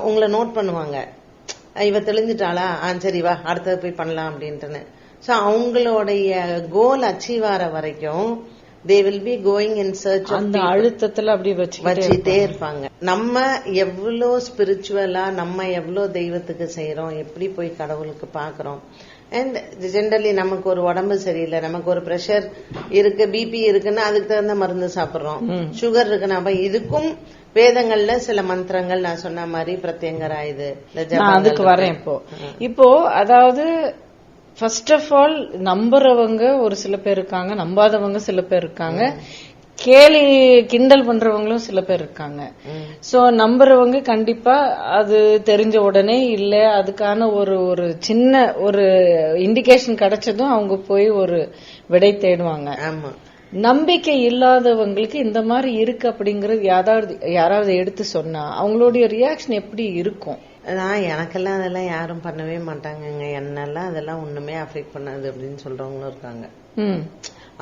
[SPEAKER 1] உங்களை நோட் பண்ணுவாங்க, இவ தெளிஞ்சிட்டாளா, சரி வா அடுத்தது போய் பண்ணலாம் அப்படின்ட்டுன்னு. சோ அவங்களுடைய கோல் அச்சீவ் ஆற வரைக்கும் they will be going in search of
[SPEAKER 2] அந்த அழுத்தத்துல அப்படி
[SPEAKER 1] வச்சுட்டே இருப்பாங்க. நம்ம எவ்வளவு ஸ்பிரிச்சுவலா, நம்ம எவ்வளவு தெய்வத்துக்கு செய்யறோம், எப்படி போய் கடவுளுக்கு பாக்குறோம். அண்ட் ஜென்ரலி நமக்கு ஒரு உடம்பு சரியில்லை, நமக்கு ஒரு பிரஷர் இருக்கு, பிபி இருக்குன்னா அதுக்கு தகுந்த மருந்து சாப்பிடுறோம், சுகர் இருக்குன்னா அப்ப இதுக்கும் வேதங்கள்ல சில மந்திரங்கள் நான் சொன்ன மாதிரி பிரத்யங்கரா இது
[SPEAKER 2] அதுக்கு வரேன். இப்போ அதாவது ஃபர்ஸ்ட் ஆஃப் ஆல் நம்புறவங்க ஒரு சில பேர் இருக்காங்க, நம்பாதவங்க சில பேர் இருக்காங்க, கேலி கிண்டல் பண்றவங்களும் சில பேர் இருக்காங்க. சோ நம்புறவங்க கண்டிப்பா அது தெரிஞ்ச உடனே இல்ல, அதுக்கான ஒரு சின்ன ஒரு இண்டிகேஷன் கிடைச்சதும் அவங்க போய் ஒரு விடை தேடுவாங்க. நம்பிக்கை இல்லாதவங்களுக்கு இந்த மாதிரி இருக்கு அப்படிங்கறது யாராவது எடுத்து சொன்னா அவங்களுடைய ரியாக்ஷன் எப்படி இருக்கும்?
[SPEAKER 1] எனக்கெல்லாம் அதெல்லாம் யாரும் பண்ணவே மாட்டாங்க, என்னெல்லாம் அதெல்லாம் ஒண்ணுமே அஃபெக்ட் பண்ணாது அப்படின்னு சொல்றவங்களும் இருக்காங்க.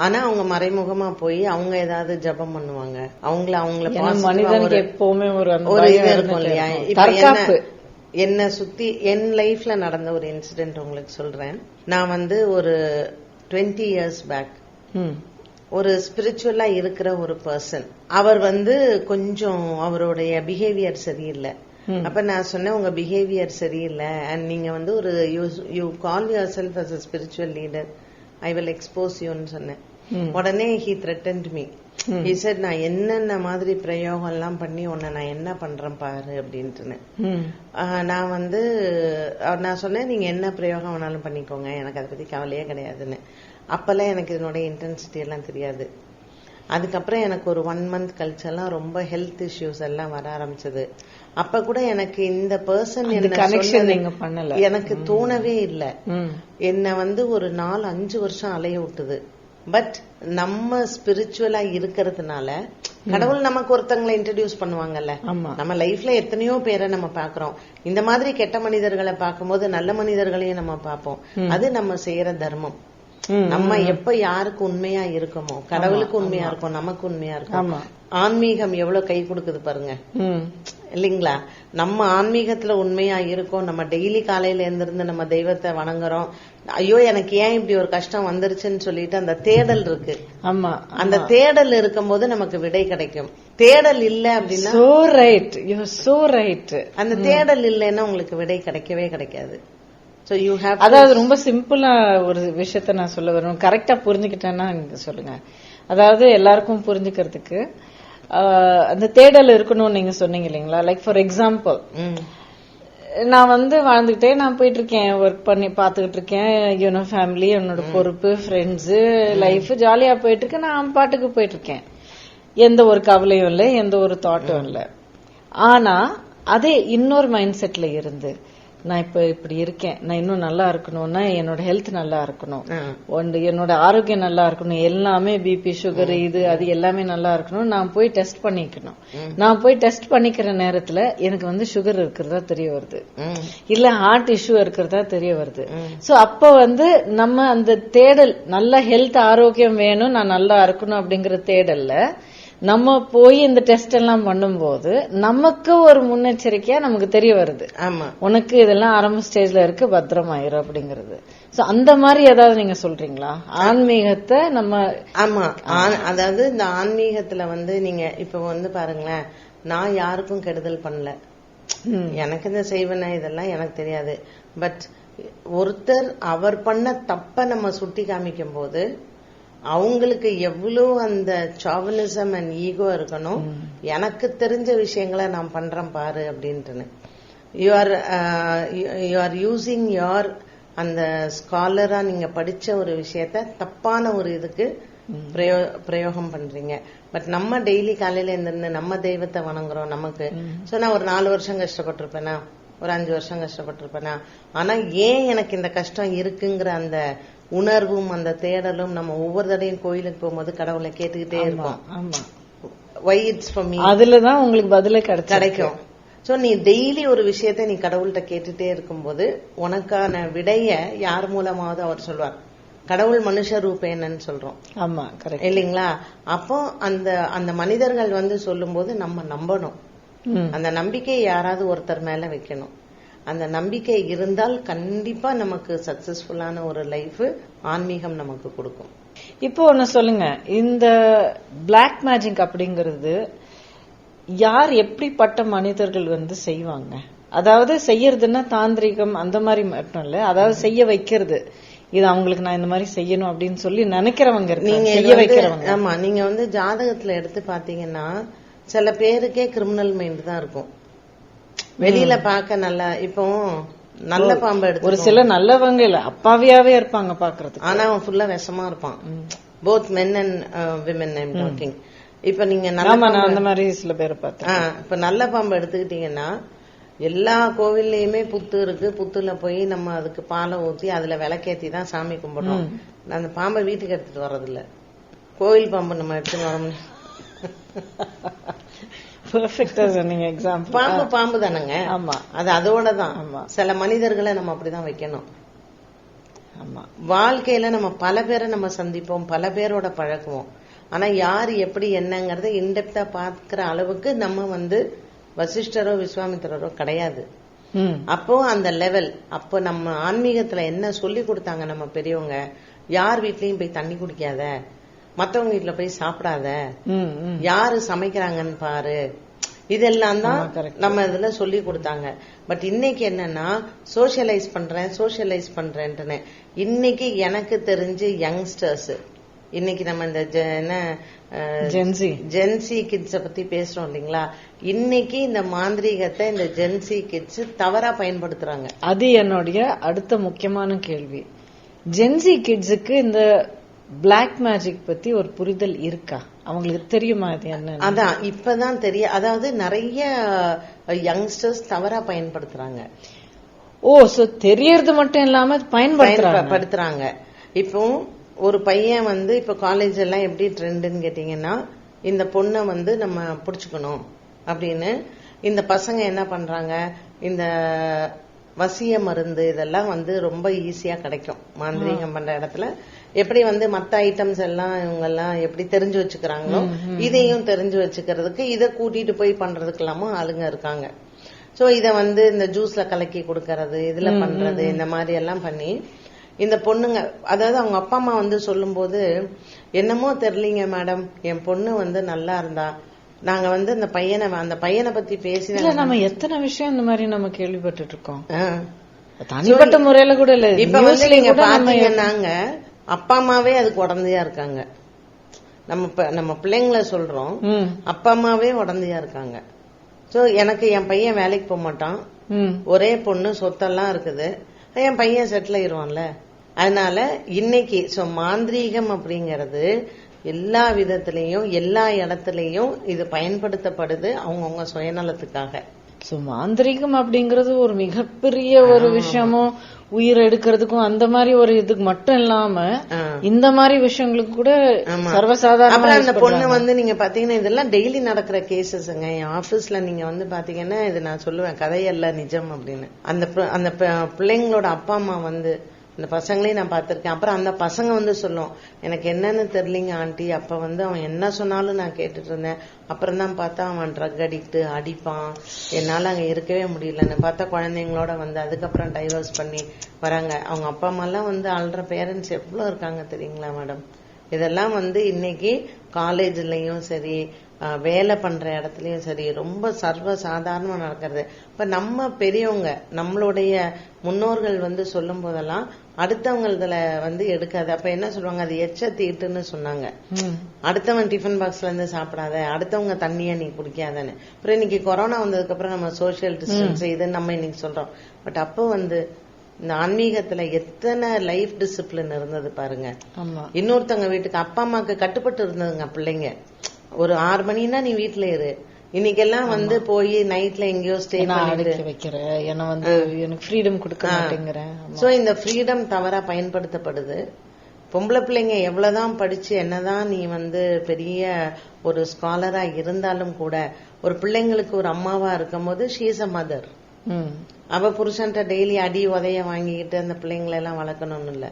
[SPEAKER 1] ஆனா அவங்க மறைமுகமா போய் அவங்க ஏதாவது ஜபம் பண்ணுவாங்க, அவங்கள
[SPEAKER 2] மனிதனுக்கு எப்பவுமே ஒரு
[SPEAKER 1] இது இருக்கும் இல்லையா. இப்ப என்ன சுத்தி என் லைஃப்ல நடந்த ஒரு இன்சிடென்ட் உங்களுக்கு சொல்றேன். நான் வந்து ஒரு 20 years பேக் ஒரு ஸ்பிரிச்சுவலா இருக்கிற ஒரு பர்சன், அவர் வந்து கொஞ்சம் அவருடைய பிஹேவியர் சரியில்லை. அப்ப நான் சொன்னேன், உங்க பிஹேவியர் சரியில்லை, அண்ட் நீங்க வந்து ஒரு you call yourself as a spiritual leader, I will expose youன்னு சொன்னேன். உடனே he threatened me. He said, நான் என்னென்ன மாதிரி பிரயோகம் எல்லாம் பண்ணி உன்னை நான் என்ன பண்றேன் பாரு அப்படின்ட்டுன்னு. நான் வந்து நான் சொன்னேன், நீங்க என்ன பிரயோகம் வேணாலும் பண்ணிக்கோங்க, எனக்கு அதை பத்தி கவலையே கிடையாதுன்னு. அப்பெல்லாம் எனக்கு இதனுடைய இன்டென்சிட்டி எல்லாம் தெரியாது. அதுக்கப்புறம் எனக்கு ஒரு 1 month கழிச்செல்லாம் ரொம்ப ஹெல்த் இஷ்யூஸ் எல்லாம் வர ஆரம்பிச்சது. அப்ப கூட எனக்கு இந்த பர்சன் எனக்கு தோணவே இல்லை. என்ன வந்து ஒரு 4-5 வருஷம் அலைய விட்டுது. பட் நம்ம ஸ்பிரிச்சுவலா இருக்கிறதுனால கடவுள் நமக்கு ஒருத்தங்களை இன்ட்ரடியூஸ் பண்ணுவாங்கல்ல. நம்ம லைஃப்ல எத்தனையோ பேரை நம்ம பாக்குறோம். இந்த மாதிரி கெட்ட மனிதர்களை பார்க்கும்போது நல்ல மனிதர்களையும் நம்ம பார்ப்போம். அது நம்ம செய்யற தர்மம். நம்ம எப்ப யாருக்கு உண்மையா இருக்கோமோ, கடவுளுக்கு உண்மையா இருக்கோம், நமக்கு உண்மையா இருக்கும். ஆன்மீகம் எவ்வளவு கை கொடுக்குது பாருங்க, இல்லீங்களா? நம்ம ஆன்மீகத்துல உண்மையா இருக்கோம், நம்ம டெய்லி காலையில எழுந்திருந்து நம்ம தெய்வத்தை வணங்குறோம். ஐயோ எனக்கு ஏன் இப்படி ஒரு கஷ்டம் வந்துருச்சுன்னு சொல்லிட்டு அந்த தேடல் இருக்கு.
[SPEAKER 2] ஆமா,
[SPEAKER 1] அந்த தேடல் இருக்கும்போது நமக்கு விடை கிடைக்கும். தேடல் இல்ல அப்படின்னா அந்த தேடல் இல்லைன்னா உங்களுக்கு விடை கிடைக்கவே கிடைக்காது.
[SPEAKER 2] அதாவது ரொம்ப சிம்பிளா ஒரு விஷயத்த நான் சொல்ல வரணும், கரெக்டா புரிஞ்சுக்கிட்டேன்னா சொல்லுங்க. அதாவது எல்லாருக்கும் புரிஞ்சுக்கிறதுக்கு அந்த தேடல் இருக்கணும்னு நீங்க சொன்னீங்க இல்லைங்களா. லைக் ஃபார் எக்ஸாம்பிள், நான் வந்து வாழ்ந்துகிட்டே நான் போயிட்டு இருக்கேன், ஒர்க் பண்ணி பாத்துக்கிட்டு இருக்கேன், ஃபேமிலி, என்னோட பொறுப்பு, ஃப்ரெண்ட்ஸ், லைஃப் ஜாலியா போயிட்டு இருக்கு. நான் பாட்டுக்கு போயிட்டு இருக்கேன், எந்த ஒரு கவலையும் இல்லை, எந்த ஒரு தாட்டும் இல்லை. ஆனா அதே இன்னொரு மைண்ட் செட்ல இருந்து நான் இப்ப இப்படி இருக்கேன், நான் இன்னும் நல்லா இருக்கணும்னா என்னோட ஹெல்த் நல்லா இருக்கணும், என்னோட ஆரோக்கியம் நல்லா இருக்கணும், எல்லாமே பிபி சுகர் இது அது எல்லாமே நல்லா இருக்கணும், நான் போய் டெஸ்ட் பண்ணிக்கணும். நான் போய் டெஸ்ட் பண்ணிக்கிற நேரத்துல எனக்கு வந்து சுகர் இருக்கிறதா தெரிய வருது, இல்ல ஹார்ட் இஷ்யூ இருக்கிறதா தெரிய வருது. சோ அப்ப வந்து நம்ம அந்த தேடல், நல்ல ஹெல்த் ஆரோக்கியம் வேணும், நான் நல்லா இருக்கணும் அப்படிங்கிற தேடல்ல நம்ம போய் இந்த டெஸ்ட் எல்லாம் பண்ணும்போது நமக்கு ஒரு முன்னெச்சரிக்கையா நமக்கு தெரிய வருது, ஆமா உனக்கு இதெல்லாம் ஆரம்ப ஸ்டேஜ்ல இருக்கு, பத்திரமாயிரும் அப்படிங்கறது. சோ அந்த மாதிரி ஏதாவது நீங்க சொல்றீங்களா ஆன்மீகத்தை நம்ம?
[SPEAKER 1] ஆமா, அதாவது இந்த ஆன்மீகத்துல வந்து நீங்க இப்ப வந்து பாருங்களேன், நான் யாருக்கும் கெடுதல் பண்ணல, எனக்கு இந்த செய்வன இதெல்லாம் எனக்கு தெரியாது. பட் ஒருத்தர் அவர் பண்ண தப்ப நம்ம சுட்டி காமிக்கும் போது அவங்களுக்கு எவ்வளவு அந்த சாவனிசம் அண்ட் ஈகோ இருக்கணும், எனக்கு தெரிஞ்ச விஷயங்களை நான் பண்றேன் பாரு அப்படின்ட்டு. யூ ஆர் யூசிங் யோர் அந்த ஸ்காலரா நீங்க படிச்ச ஒரு விஷயத்த தப்பான ஒரு இதுக்கு பிரயோகம் பண்றீங்க. பட் நம்ம டெய்லி காலையில இருந்து நம்ம தெய்வத்தை வணங்குறோம். நமக்கு நான் ஒரு 4 வருஷம் கஷ்டப்பட்டிருப்பேனா, ஒரு 5 வருஷம் கஷ்டப்பட்டிருப்பேனா, ஆனா ஏன் எனக்கு இந்த கஷ்டம் இருக்குங்கிற அந்த உணர்வும் அந்த தேடலும் நம்ம ஒவ்வொரு தடையும் கோயிலுக்கு போகும்போது கடவுளை கேட்டுக்கிட்டே இருக்கோம். why it's for me,
[SPEAKER 2] அதுலதான் உங்களுக்கு பதிலே கிடைக்கும்.
[SPEAKER 1] சோ நீ டெய்லி ஒரு விஷயத்தை நீ கடவுள்கிட்ட கேட்டுட்டே இருக்கும்போது உனக்கான விடைய யார் மூலமாவது அவர் சொல்வார். கடவுள் மனுஷ ரூபேனன்னு சொல்றோம்.
[SPEAKER 2] ஆமா, கரெக்ட்
[SPEAKER 1] இல்லீங்களா? அப்போ அந்த மனிதர்கள் வந்து சொல்லும் போது நம்ம நம்பணும். அந்த நம்பிக்கையை யாராவது ஒருத்தர் மேல வைக்கணும். அந்த நம்பிக்கை இருந்தால் கண்டிப்பா நமக்கு சக்சஸ்ஃபுல்லான ஒரு லைஃப் ஆன்மீகம் நமக்கு கொடுக்கும்.
[SPEAKER 2] இப்போ ஒன்னு சொல்லுங்க, இந்த பிளாக் மேஜிக் அப்படிங்கறது யார் எப்படிப்பட்ட மனிதர்கள் வந்து செய்வாங்க? அதாவது செய்யறதுன்னா தாந்திரிகம் அந்த மாதிரி மட்டும் இல்ல, அதாவது செய்ய வைக்கிறது, இது அவங்களுக்கு நான் இந்த மாதிரி செய்யணும் அப்படின்னு சொல்லி நினைக்கிறவங்க
[SPEAKER 1] நீங்க
[SPEAKER 2] செய்ய வைக்கிறவங்க.
[SPEAKER 1] ஆமா, நீங்க வந்து ஜாதகத்துல எடுத்து பாத்தீங்கன்னா சில பேருக்கே கிரிமினல் மைண்ட் தான் இருக்கும். வெளியில பாக்க நல்லா, இப்போ நல்ல பாம்பு எடுத்து
[SPEAKER 2] ஒரு சில நல்லவங்க இல்ல அப்பாவியாவே இருப்பாங்க பாக்குறது,
[SPEAKER 1] ஆனா அவன் ஃபுல்லா விஷமா இருப்பான். Both men and women I'm talking. இப்ப நீங்க
[SPEAKER 2] அந்த மாதிரி சில பேரை பார்த்தேன்.
[SPEAKER 1] இப்ப நல்ல பாம்பு எடுத்துக்கிட்டீங்கன்னா எல்லா கோவில்லையுமே புத்து இருக்கு. புத்துல போய் நம்ம அதுக்கு பாலை ஊத்தி அதுல விளக்கேத்தி தான் சாமி கும்பிடுறோம். அந்த பாம்பை வீட்டுக்கு எடுத்துட்டு வர்றதில்ல. கோவில் பாம்பு நம்ம எடுத்துட்டு வர முடியும். பாம்பு பாம்பு தானங்க.
[SPEAKER 2] ஆமா,
[SPEAKER 1] அது அதோட தான். சில மனிதர்களை நம்ம அப்படிதான் வைக்கணும். ஆமா, வாழ்க்கையில நம்ம பல பேரை நம்ம சந்திப்போம், பல பேரோட பழகுவோம். ஆனா யாரு எப்படி என்னங்கறத இன்டெப்தா பாக்குற அளவுக்கு நம்ம வந்து வசிஷ்டரோ விஸ்வாமித்திரரோ கிடையாது. அப்போ அந்த லெவல், அப்போ நம்ம ஆன்மீகத்துல என்ன சொல்லி கொடுத்தாங்க நம்ம பெரியவங்க, யார் வீட்லயும் போய் தண்ணி குடிக்காத, மத்தவங்க வீட்டுல போய் சாப்பிடாத, யாரு சமைக்கிறாங்கன்னு பாரு, இதெல்லாம் தான் நம்ம இதுல சொல்லி கொடுத்தாங்க. பட் இன்னைக்கு என்னன்னா சோசியலைஸ் பண்றேன். இன்னைக்கு எனக்கு தெரிஞ்சு யங்ஸ்டர்ஸ், இன்னைக்கு நம்ம இந்த ஜென்சி கிட்ஸ பத்தி பேசுறோம் இல்லீங்களா, இன்னைக்கு இந்த மாந்திரீகத்தை இந்த ஜென்சி கிட்ஸ் தவறா பயன்படுத்துறாங்க.
[SPEAKER 2] அது என்னுடைய அடுத்த முக்கியமான கேள்வி. ஜென்சி கிட்ஸுக்கு இந்த பிளாக் மேஜிக் பத்தி ஒரு புரிதல் இருக்கா? அவங்களுக்கு தெரியுமா இது என்ன?
[SPEAKER 1] அதான் இப்பதான் தெரியும். அதாவது நிறைய யங்ஸ்டர்ஸ் தவறா பயன்படுத்துறாங்க.
[SPEAKER 2] ஓ, சோ தெரியறது மட்டும் இல்லாம பயன்படுத்துறாங்க.
[SPEAKER 1] இப்போ ஒரு பையன் வந்து இப்ப காலேஜ் எல்லாம் எப்படி ட்ரெண்டுன்னு கேட்டீங்கன்னா, இந்த பொண்ணை வந்து நம்ம புடிச்சுக்கணும் அப்படின்னு இந்த பசங்க என்ன பண்றாங்க, இந்த வசிய மருந்து இதெல்லாம் வந்து ரொம்ப ஈஸியா கிடைக்கும் மாந்திரீகம் பண்ற இடத்துல. எப்படி வந்து மத்த ஐட்டம்ஸ் எல்லாம் இவங்க எல்லாம் எப்படி தெரிஞ்சு வச்சுக்கிறாங்களோ இதையும் தெரிஞ்சு வச்சுக்கிறதுக்கு இதை கூட்டிட்டு போய் பண்றதுக்கு எல்லாமும் ஆளுங்க இருக்காங்க. சோ இத வந்து இந்த ஜூஸ்ல கலக்கி கொடுக்கறது, இதுல பண்றது, இந்த மாதிரி எல்லாம் பண்ணி இந்த பொண்ணுங்க, அதாவது அவங்க அப்பா அம்மா வந்து சொல்லும் போது, என்னமோ தெரியலீங்க மேடம், என் பொண்ணு வந்து நல்லா இருந்தா, நாங்க வந்து அந்த பையனை பத்தி பேசி
[SPEAKER 2] நம்ம எத்தனை விஷயம் இந்த மாதிரி நம்ம கேள்விப்பட்டு இருக்கோம். தனிப்பட்ட முறையில கூட இல்ல.
[SPEAKER 1] இப்ப வந்து நீங்க பாத்தீங்கன்னாங்க அப்பா அம்மாவே அதுக்கு உடந்தையா இருக்காங்க. நம்ம பிள்ளைங்களை சொல்றோம், அப்பா அம்மாவே உடந்தையா இருக்காங்க. சோ எனக்கு என் பையன் வேலைக்கு போக மாட்டான், ஒரே பொண்ணு, சொத்தெல்லாம் இருக்குது, என் பையன் செட்டில் ஆயிடுவான்ல. அதனால இன்னைக்கு மாந்திரீகம் அப்படிங்கறது எல்லா விதத்திலையும் எல்லா இடத்துலயும் இது பயன்படுத்தப்படுது அவங்கவுங்க சுயநலத்துக்காக.
[SPEAKER 2] மாந்திரீகம் அப்படிங்கறது ஒரு மிகப்பெரிய ஒரு விஷயமும், உயிர் எடுக்கிறதுக்கும் அந்த மாதிரி ஒரு இதுக்கு மட்டும் இல்லாம இந்த மாதிரி விஷயங்களுக்கு கூட சர்வசாதாரண.
[SPEAKER 1] அப்புறம் அந்த பொண்ணு வந்து நீங்க பாத்தீங்கன்னா இதெல்லாம் டெய்லி நடக்கிற கேசஸ்ங்க. என் ஆபீஸ்ல நீங்க வந்து பாத்தீங்கன்னா இது நான் சொல்லுவேன், கதையல்ல நிஜம் அப்படின்னு. அந்த பிள்ளைங்களோட அப்பா அம்மா வந்து அந்த பசங்களையும் நான் பாத்திருக்கேன். அப்புறம் அந்த பசங்க வந்து சொல்லும், எனக்கு என்னன்னு தெரியலீங்க ஆண்டி, அப்ப வந்து அவன் என்ன சொன்னாலும் நான் கேட்டுட்டு இருந்தேன், அப்புறம் தான் பார்த்தா அவன் ட்ரக் அடிக்ட், அடிப்பான், என்னால அங்க இருக்கவே முடியலன்னு பார்த்தா குழந்தைங்களோட வந்து அதுக்கப்புறம் டைவர்ஸ் பண்ணி வராங்க. அவங்க அப்பா அம்மா எல்லாம் வந்து அல்ற பேரண்ட்ஸ் எவ்வளவு இருக்காங்க தெரியுங்களா மேடம். இதெல்லாம் வந்து இன்னைக்கு காலேஜ்லயும் சரி, வேலை பண்ற இடத்துலயும் சரி ரொம்ப சர்வ சாதாரணமா நடக்கிறது. இப்ப நம்ம பெரியவங்க, நம்மளுடைய முன்னோர்கள் வந்து சொல்லும் போதெல்லாம் அடுத்தவங்களதுல வந்து எடுக்காது. அப்ப என்ன சொல்லுவாங்க, அது எச்ச தீட்டுன்னு சொன்னாங்க. அடுத்தவன் டிஃபன் பாக்ஸ்ல இருந்து சாப்பிடாத, அடுத்தவங்க தண்ணிய நீ குடிக்காதன்னு. அப்புறம் இன்னைக்கு கொரோனா வந்ததுக்கு அப்புறம் நம்ம சோசியல் டிஸ்டன்ஸ் இதுன்னு நம்ம இன்னைக்கு சொல்றோம். பட் அப்போ வந்து இந்த ஆன்மீகத்துல எத்தனை லைஃப் டிசிப்ளின் இருந்தது பாருங்க. இன்னொருத்தவங்க வீட்டுக்கு அப்பா அம்மாக்கு கட்டுப்பட்டு இருந்ததுங்க பிள்ளைங்க. ஒரு 6 மணின்னா நீ வீட்டுல இரு, இன்னைக்கெல்லாம் வந்து போய் நைட்ல எங்கேயோ ஸ்டே பண்ணிட்டு
[SPEAKER 2] வைக்கிற, எனக்கு ஃப்ரீடம் கொடுக்க மாட்டேங்கிறேன்.
[SPEAKER 1] சோ இந்த ஃப்ரீடம் தவறா பயன்படுத்தப்படுது. பொம்பளை பிள்ளைங்க எவ்வளவுதான் படிச்சு என்னதான் நீ வந்து பெரிய ஒரு ஸ்காலரா இருந்தாலும் கூட ஒரு பிள்ளைங்களுக்கு ஒரு அம்மாவா இருக்கும் போது ஷீ இஸ் அ மதர். அவ புருஷன்ட்ட டெய்லி அடி உதைய வாங்கிக்கிட்டு அந்த பிள்ளைங்களை எல்லாம் வளர்க்கணும்னு இல்ல.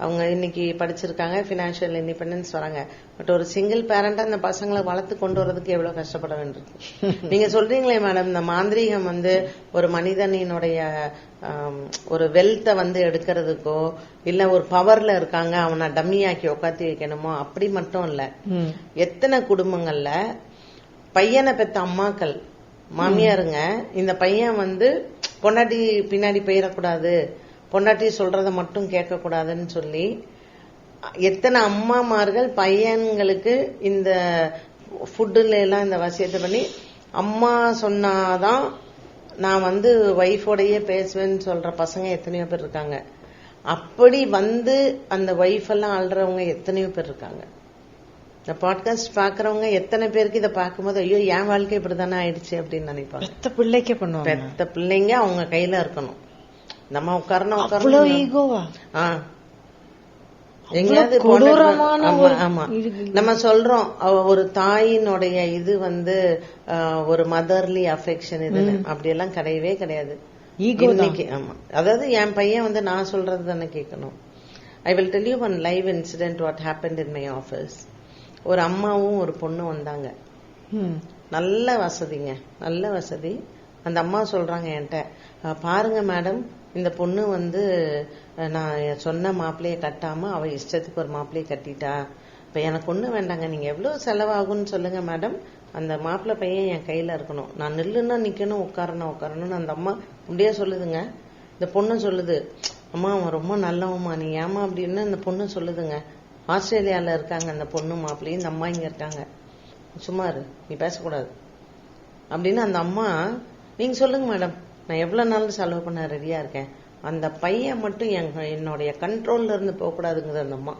[SPEAKER 1] அவங்க இன்னைக்கு படிச்சிருக்காங்க, பினான்சியல் இண்டிபெண்டன்ஸ் வராங்க. பட் ஒரு சிங்கிள் பேரண்டா அந்த பசங்களை வளர்த்து கொண்டு வரதுக்கு எவ்வளவு கஷ்டப்பட வேண்டியிருக்கு. நீங்க சொல்றீங்களே மேடம், இந்த மாந்திரீகம் வந்து ஒரு மனிதனினுடைய ஒரு வெல்த்தை வந்து எடுக்கிறதுக்கோ இல்ல ஒரு பவர்ல இருக்காங்க அவனை டம்மியாக்கி உட்காத்தி வைக்கணுமோ அப்படி மட்டும் இல்ல. எத்தனை குடும்பங்கள்ல பையனை பெத்த அம்மாக்கள் மாமியாருங்க இந்த பையன் வந்து பொண்டாட்டி பின்னாடி போயிடக்கூடாது, பொண்டாட்டி சொல்றத மட்டும் கேட்க கூடாதுன்னு சொல்லி எத்தனை அம்மாமார்கள் பையன்களுக்கு இந்த ஃபுட்டுல எல்லாம் இந்த வசியத்தை பண்ணி அம்மா சொன்னாதான் நான் வந்து வைஃபோடையே பேசுவேன்னு சொல்ற பசங்க எத்தனையோ பேர் இருக்காங்க. அப்படி வந்து அந்த வைஃப் எல்லாம் அழுறவங்க எத்தனையோ பேர் இருக்காங்க. இந்த பாட்காஸ்ட் பாக்குறவங்க எத்தனை பேருக்கு இதை பார்க்கும்போது ஐயோ என் வாழ்க்கை இப்படிதானே ஆயிடுச்சு அப்படின்னு நினைப்பாங்க.
[SPEAKER 2] பெத்த பிள்ளைக்கு பண்ணுவாங்க.
[SPEAKER 1] பெத்த பிள்ளைங்க அவங்க கையில இருக்கணும். நம்ம உட்காரணும்
[SPEAKER 2] ஈகோவா
[SPEAKER 1] எங்கேயாவது ஆமா நம்ம சொல்றோம் ஒரு தாயினுடைய இது வந்து ஒரு மதர்லி அஃபெக்ஷன் இது அப்படி எல்லாம் கிடையவே கிடையாது. இன்னைக்கு ஆமா, அதாவது என் பையன் வந்து நான் சொல்றது தானே கேட்கணும். I will tell you one live incident what happened in my office. ஒரு அம்மாவும் ஒரு பொண்ணு வந்தாங்க. நல்ல வசதிங்க, நல்ல வசதி. அந்த அம்மா சொல்றாங்க என்கிட்ட, பாருங்க மேடம் இந்த பொண்ணு வந்து நான் சொன்ன மாப்பிள்ளைய கட்டாம அவ இஷ்டத்துக்கு ஒரு மாப்பிள்ளைய கட்டிட்டா. இப்ப எனக்கு ஒண்ணு வேண்டாங்க, நீங்க எவ்வளவு செலவாகும்னு சொல்லுங்க மேடம், அந்த மாப்பிள்ளை பையன் என் கையில இருக்கணும், நான் நில்லுன்னா நிக்கணும், உட்காரணும்னு அந்த அம்மா அப்படியே சொல்லுதுங்க. இந்த பொண்ணு சொல்லுது, அம்மா அவன் ரொம்ப நல்லவம்மா, நீ ஏமா அப்படின்னு அந்த பொண்ணு சொல்லுதுங்க. ஆஸ்திரேலியால இருக்காங்க அந்த பொண்ணு மாப்பிள்ளையும், இந்த அம்மா இங்க இருக்காங்க. சும்மா இரு, நீ பேசக்கூடாது அப்படின்னு அந்த அம்மா. நீங்க சொல்லுங்க மேடம், நான் எவ்வளவு நாள் செலவு பண்ண ரெடியா இருக்கேன், அந்த பையன் மட்டும் என்னுடைய கண்ட்ரோல்ல இருந்து போக கூடாதுங்குது அந்த அம்மா.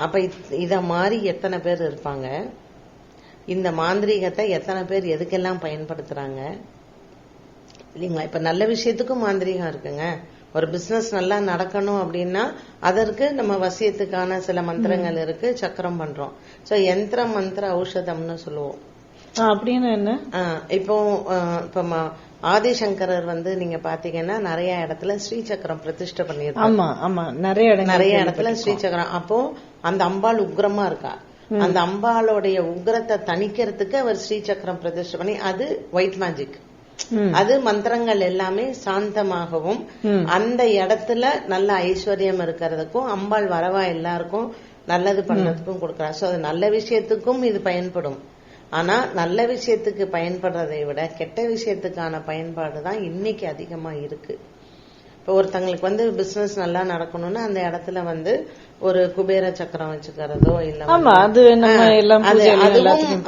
[SPEAKER 1] அப்ப இத மாதிரி எத்தனை பேர் இருப்பாங்க. இந்த மாந்திரீகத்தை எத்தனை பேர் எதுக்கெல்லாம் பயன்படுத்துறாங்க இல்லைங்களா? இப்ப நல்ல விஷயத்துக்கும் மாந்திரீகம் இருக்குங்க. ஒரு பிசினஸ் நல்லா நடக்கணும் அப்படின்னா அதற்கு நம்ம வசியத்துக்கான சில மந்திரங்கள் இருக்கு, சக்கரம் பண்றோம். சோ யந்திர மந்திர ஔஷதம்னு சொல்லுவோம்.
[SPEAKER 2] அப்படின்னு என்ன,
[SPEAKER 1] இப்போ இப்ப ஆதிசங்கரர் வந்து நீங்க பாத்தீங்கன்னா நிறைய இடத்துல ஸ்ரீசக்கரம் பிரதிஷ்டை பண்ணிருக்காங்க. நிறைய இடத்துல ஸ்ரீசக்கரம். அப்போ அந்த அம்பாள் உக்ரமா இருக்கா, அந்த அம்பாளுடைய உக்ரத்தை தணிக்கிறதுக்கு அவர் ஸ்ரீசக்கரம் பிரதிஷ்டை பண்ணி, அது ஒயிட் மேஜிக். அது மந்திரங்கள் எல்லாமே சாந்தமாகவும் அந்த இடத்துல நல்ல ஐஸ்வர்யம் இருக்கிறதுக்கும் அம்பாள் வரவா எல்லாருக்கும் நல்லது பண்ணதுக்கும் கொடுக்கறா. சோ அது நல்ல விஷயத்துக்கும் இது பயன்படும். ஆனா நல்ல விஷயத்துக்கு பயன்படுறதை விட கெட்ட விஷயத்துக்கான பயன்பாடு தான் இன்னைக்கு அதிகமா இருக்கு. இப்ப ஒருத்தங்களுக்கு வந்து பிசினஸ் நல்லா நடக்கணும்னா அந்த இடத்துல வந்து ஒரு குபேர சக்கரம் வச்சுக்கிறதோ இல்ல,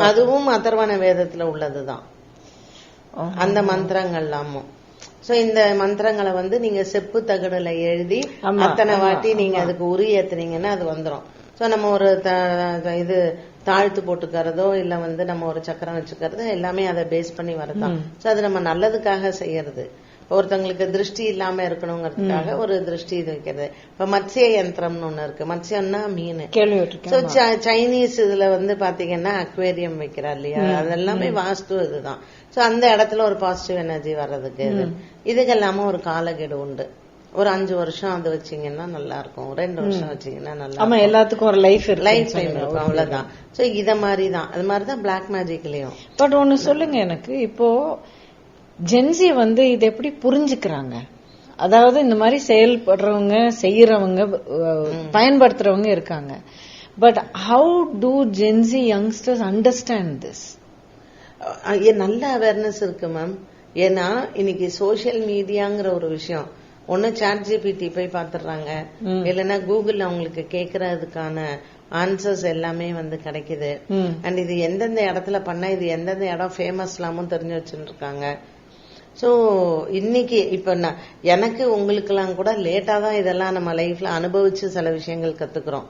[SPEAKER 1] அதுவும் அதர்வன வேதத்துல உள்ளதுதான் அந்த மந்திரங்கள்லாமும். சோ இந்த மந்திரங்களை வந்து நீங்க செப்பு தகடுல எழுதி அத்தனை வாட்டி நீங்க அதுக்கு உரி ஏத்துனீங்கன்னா அது வந்துடும். சோ நம்ம ஒரு இது தாழ்த்து போட்டுக்கிறதோ இல்ல வந்து நம்ம ஒரு சக்கரம் வச்சுக்கிறது எல்லாமே அதை பேஸ் பண்ணி வரதான். சோ அது நம்ம நல்லதுக்காக செய்யறது. ஒருத்தங்களுக்கு திருஷ்டி இல்லாம இருக்கணுங்கிறதுக்காக ஒரு திருஷ்டி இது வைக்கிறது. இப்ப மத்ஸ்ய யந்திரம்னு ஒண்ணு இருக்கு. மத்ஸ்யம்னா மீன். சோ சைனீஸ் இதுல வந்து பாத்தீங்கன்னா அக்வேரியம் வைக்கிறா இல்லையா, அதெல்லாமே வாஸ்து இதுதான். சோ அந்த இடத்துல ஒரு பாசிட்டிவ் எனர்ஜி வர்றதுக்கு இதுக்கெல்லாம ஒரு காலக்கெடு உண்டு. ஒரு 5 வருஷம் அது வச்சீங்கன்னா நல்லா இருக்கும், 2 வருஷம் வச்சீங்கன்னா நல்லா இருக்கும்.
[SPEAKER 2] எல்லாத்துக்கும் ஒரு லைஃப்
[SPEAKER 1] டைம் இருக்கும், அவ்வளவுதான். சோ இத மாதிரிதான், அது மாதிரிதான் பிளாக் மேஜிக்லயும்.
[SPEAKER 2] பட் ஒண்ணு சொல்லுங்க எனக்கு, இப்போ ஜென்சி வந்து இது எப்படி புரிஞ்சுக்கிறாங்க? அதாவது இந்த மாதிரி செயல்படுறவங்க, செய்யறவங்க, பயன்படுத்துறவங்க இருக்காங்க. But how do Gen Z youngsters understand this?
[SPEAKER 1] நல்ல அவேர்னஸ் இருக்கு மேம். ஏன்னா இன்னைக்கு சோசியல் மீடியாங்கிற ஒரு விஷயம், ஒண்ணு சாட் ஜிபிடி போய் பாத்துறாங்க, இல்லைன்னா கூகுள் அவங்களுக்கு கேட்கறதுக்கான ஆன்சர்ஸ் எல்லாமே வந்து கிடைக்குது. அண்ட் இது எந்தெந்த இடத்துல பண்ணா இது எந்தெந்த இடம் ஃபேமஸ் எல்லாமும் தெரிஞ்சு வச்சுட்டு இருக்காங்க. சோ இன்னைக்கு இப்ப எனக்கு உங்களுக்கெல்லாம் கூட லேட்டா தான் இதெல்லாம் நம்ம லைஃப்ல அனுபவிச்சு சில விஷயங்கள் கத்துக்கிறோம்.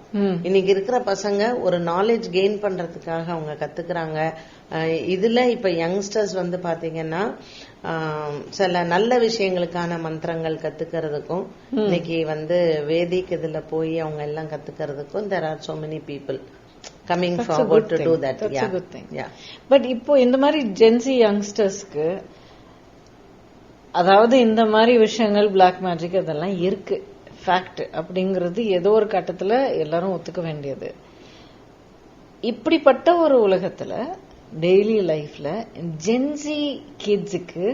[SPEAKER 1] இன்னைக்கு இருக்கிற பசங்க ஒரு நாலேஜ் கெயின் பண்றதுக்காக அவங்க கத்துக்கிறாங்க. இதுல இப்ப யங்ஸ்டர்ஸ் வந்து பாத்தீங்கன்னா சில நல்ல விஷயங்களுக்கான மந்திரங்கள் கத்துக்கிறதுக்கும் இன்னைக்கு வந்து வேதிக் இதுல போய் அவங்க எல்லாம் கத்துக்கிறதுக்கும் there are so many people coming forward to do that.
[SPEAKER 2] That's a good thing. But இப்போ இந்த மாதிரி ஜென்சி யங்ஸ்டர்ஸ்க்கு அதாவது இந்த மாதிரி விஷயங்கள் பிளாக் மேஜிக் அதெல்லாம் இருக்கு ஃபேக்ட் அப்படிங்கிறது ஏதோ ஒரு கட்டத்துல எல்லாரும் ஒத்துக்க வேண்டியது. இப்படிப்பட்ட ஒரு உலகத்துல டெய்லி லைஃப்ல ஜென்சி கிட்ஸுக்கு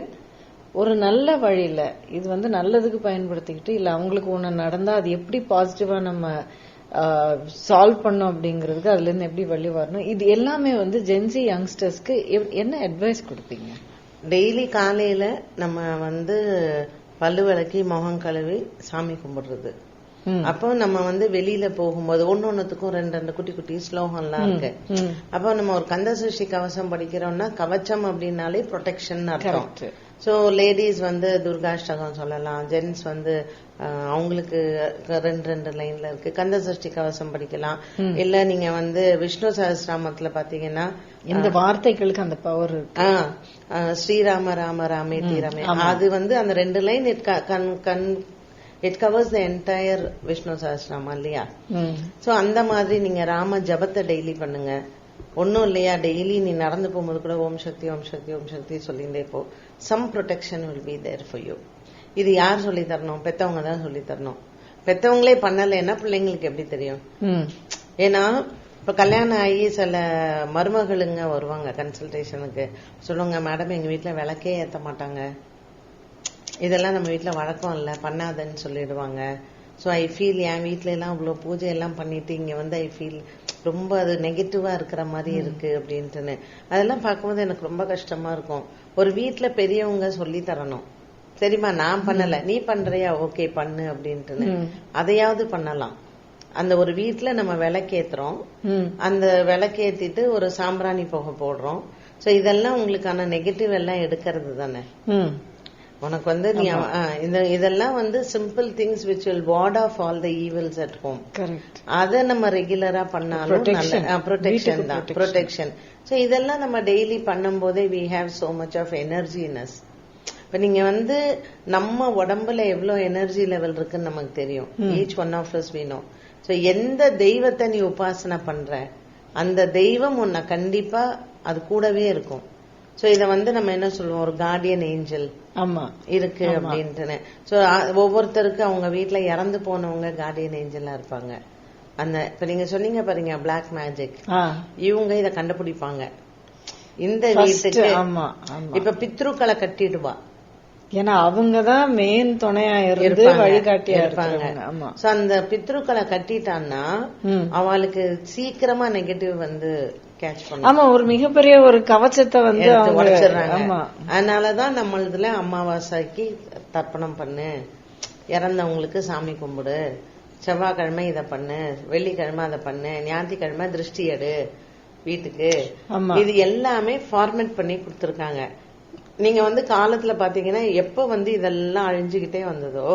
[SPEAKER 2] ஒரு நல்ல வழியில இது வந்து நல்லதுக்கு பயன்படுத்திக்கிட்டு இல்ல அவங்களுக்கு ஒண்ணு நடந்தா அது எப்படி பாசிட்டிவா நம்ம சால்வ் பண்ணோம் அப்படிங்கறதுக்கு அதுல இருந்து எப்படி வழி வரணும், இது எல்லாமே வந்து ஜென்சி யங்ஸ்டர்ஸ்க்கு என்ன அட்வைஸ் கொடுப்பீங்க?
[SPEAKER 1] டெய்லி காலையில நம்ம வந்து பல்லு விளக்கி முகம் கழுவி சாமி கும்பிடுறது. அப்போ நம்ம வந்து வெளியில போகும்போது ஒன்னொன்னுத்துக்கும் ரெண்டு குட்டி குட்டி ஸ்லோகம்லாம் இருக்கு. அப்போ நம்ம ஒரு கந்தசஷ்டி கவசம் படிக்கிறோம்னா கவச்சம் அப்படின்னாலே ப்ரொடெக்ஷன் அர்த்தம். சோ லேடிஸ் வந்து துர்காஷ்டகம் சொல்லலாம், ஜென்ட்ஸ் வந்து அவங்களுக்கு ரெண்டு லைன்ல இருக்கு கந்தசஷ்டி கவசம் படிக்கலாம். இல்ல நீங்க வந்து விஷ்ணு சஹஸ்ரநாமத்துல பாத்தீங்கன்னா
[SPEAKER 2] இந்த வார்த்தைகளுக்கு அந்த பவர் இருக்கு.
[SPEAKER 1] ஸ்ரீராம ராம ராமே தீரமே, அது வந்து அந்த 2 line it covers the entire Vishnu Sahasranamam இல்லையா? சோ அந்த மாதிரி நீங்க ராம ஜபத்தை டெய்லி பண்ணுங்க. ஒன்னும் இல்லையா, டெய்லி நீ நடந்து போகும்போது கூட ஓம் சக்தி ஓம் சக்தி ஓம் சக்தி சொல்லிட்டே போ. Some protection will be there for you. இது யார் சொல்லி தரணும்? பெத்தவங்க தான் சொல்லி தரணும். பெத்தவங்களே பண்ணலைன்னா பிள்ளைங்களுக்கு எப்படி தெரியும்? ஏன்னா இப்ப கல்யாணம் ஆகி சில மருமகளுங்க வருவாங்க கன்சல்டேஷனுக்கு, சொல்லுவாங்க மேடம் எங்க வீட்டுல விளக்கே ஏத்த மாட்டாங்க, இதெல்லாம் நம்ம வீட்டுல வழக்கம் இல்ல பண்ணாதன்னு சொல்லிடுவாங்க. சோ ஐ ஃபீல் என் வீட்டுல எல்லாம் இவ்வளவு பூஜை எல்லாம் பண்ணிட்டு இங்க வந்து ஐ ஃபீல் ரொம்ப அது நெகட்டிவா இருக்கிற மாதிரி இருக்கு அப்படின்ட்டுன்னு. அதெல்லாம் பார்க்கும்போது எனக்கு ரொம்ப கஷ்டமா இருக்கும். ஒரு வீட்டுல பெரியவங்க சொல்லி தரணும், சரிம்மா நான் பண்ணல நீ பண்றியா ஓகே பண்ணு அப்படின்ட்டுன்னு. அதையாவது பண்ணலாம். அந்த ஒரு வீட்டுல நம்ம விளக்கேத்துறோம், அந்த விளக்கேத்திட்டு ஒரு சாம்பிராணி புகை போடுறோம். சோ இதெல்லாம் உங்களுக்கான நெகட்டிவ் எல்லாம் எடுக்கிறது தானே. உனக்கு வந்து நீ இதெல்லாம் வந்து simple things which will ward off all the evils at home. அத நம்ம ரெகுலரா பண்ணாலும் ப்ரொடெக்ஷன் தான், ப்ரொடெக்ஷன். சோ இதெல்லாம் நம்ம டெய்லி பண்ணும் போதே we have so much of energyness. இப்ப நீங்க வந்து நம்ம உடம்புல எவ்வளவு எனர்ஜி லெவல் இருக்குன்னு நமக்கு தெரியும். Each one of us we know. So எந்த தெய்வத்தை நீ உபாசனை பண்ற அந்த தெய்வம் உன்னை கண்டிப்பா அது கூடவே இருக்கும். சோ இத வந்து நம்ம என்ன சொல்லுவோம், ஒரு கார்டியன் ஏஞ்சல் இருக்கு அப்படின்ட்டு. சோ ஒவ்வொருத்தருக்கு அவங்க வீட்டுல இறந்து போனவங்க கார்டியன் ஏஞ்சலா இருப்பாங்க. அந்த இப்ப நீங்க சொன்னீங்க பாருங்க பிளாக் மேஜிக், இவங்க இத கண்டுபிடிப்பாங்க. இந்த வீட்டுக்கு இப்ப பித்ருக்களை கட்டிடுவா,
[SPEAKER 2] ஏன்னா அவங்கதான் மெயின் துணையா இருந்து வழிகாட்டியா இருப்பாங்க.
[SPEAKER 1] சோ அந்த பித்ருக்களை கட்டிட்டான்னா அவளுக்கு சீக்கிரமா நெகட்டிவ் வந்து கேட்ச் பண்ண.
[SPEAKER 2] ஆமா, ஒரு மிகப்பெரிய ஒரு கவச்சத்தை வந்து
[SPEAKER 1] உடைச்சிடுறாங்க. அதனாலதான் நம்மளதுல அமாவாசைக்கு தர்ப்பணம் பண்ணு, இறந்தவங்களுக்கு சாமி கும்பிடு, செவ்வாய்க்கிழமை இத பண்ணு, வெள்ளிக்கிழமை அதை பண்ணு, ஞாயிற்றுக்கிழமை திருஷ்டி எடு வீட்டுக்கு. இது எல்லாமே ஃபார்மேட் பண்ணி கொடுத்திருக்காங்க. நீங்க வந்து காலத்துல பாத்தீங்கன்னா எப்ப வந்து இதெல்லாம் அழிஞ்சுகிட்டே வந்ததோ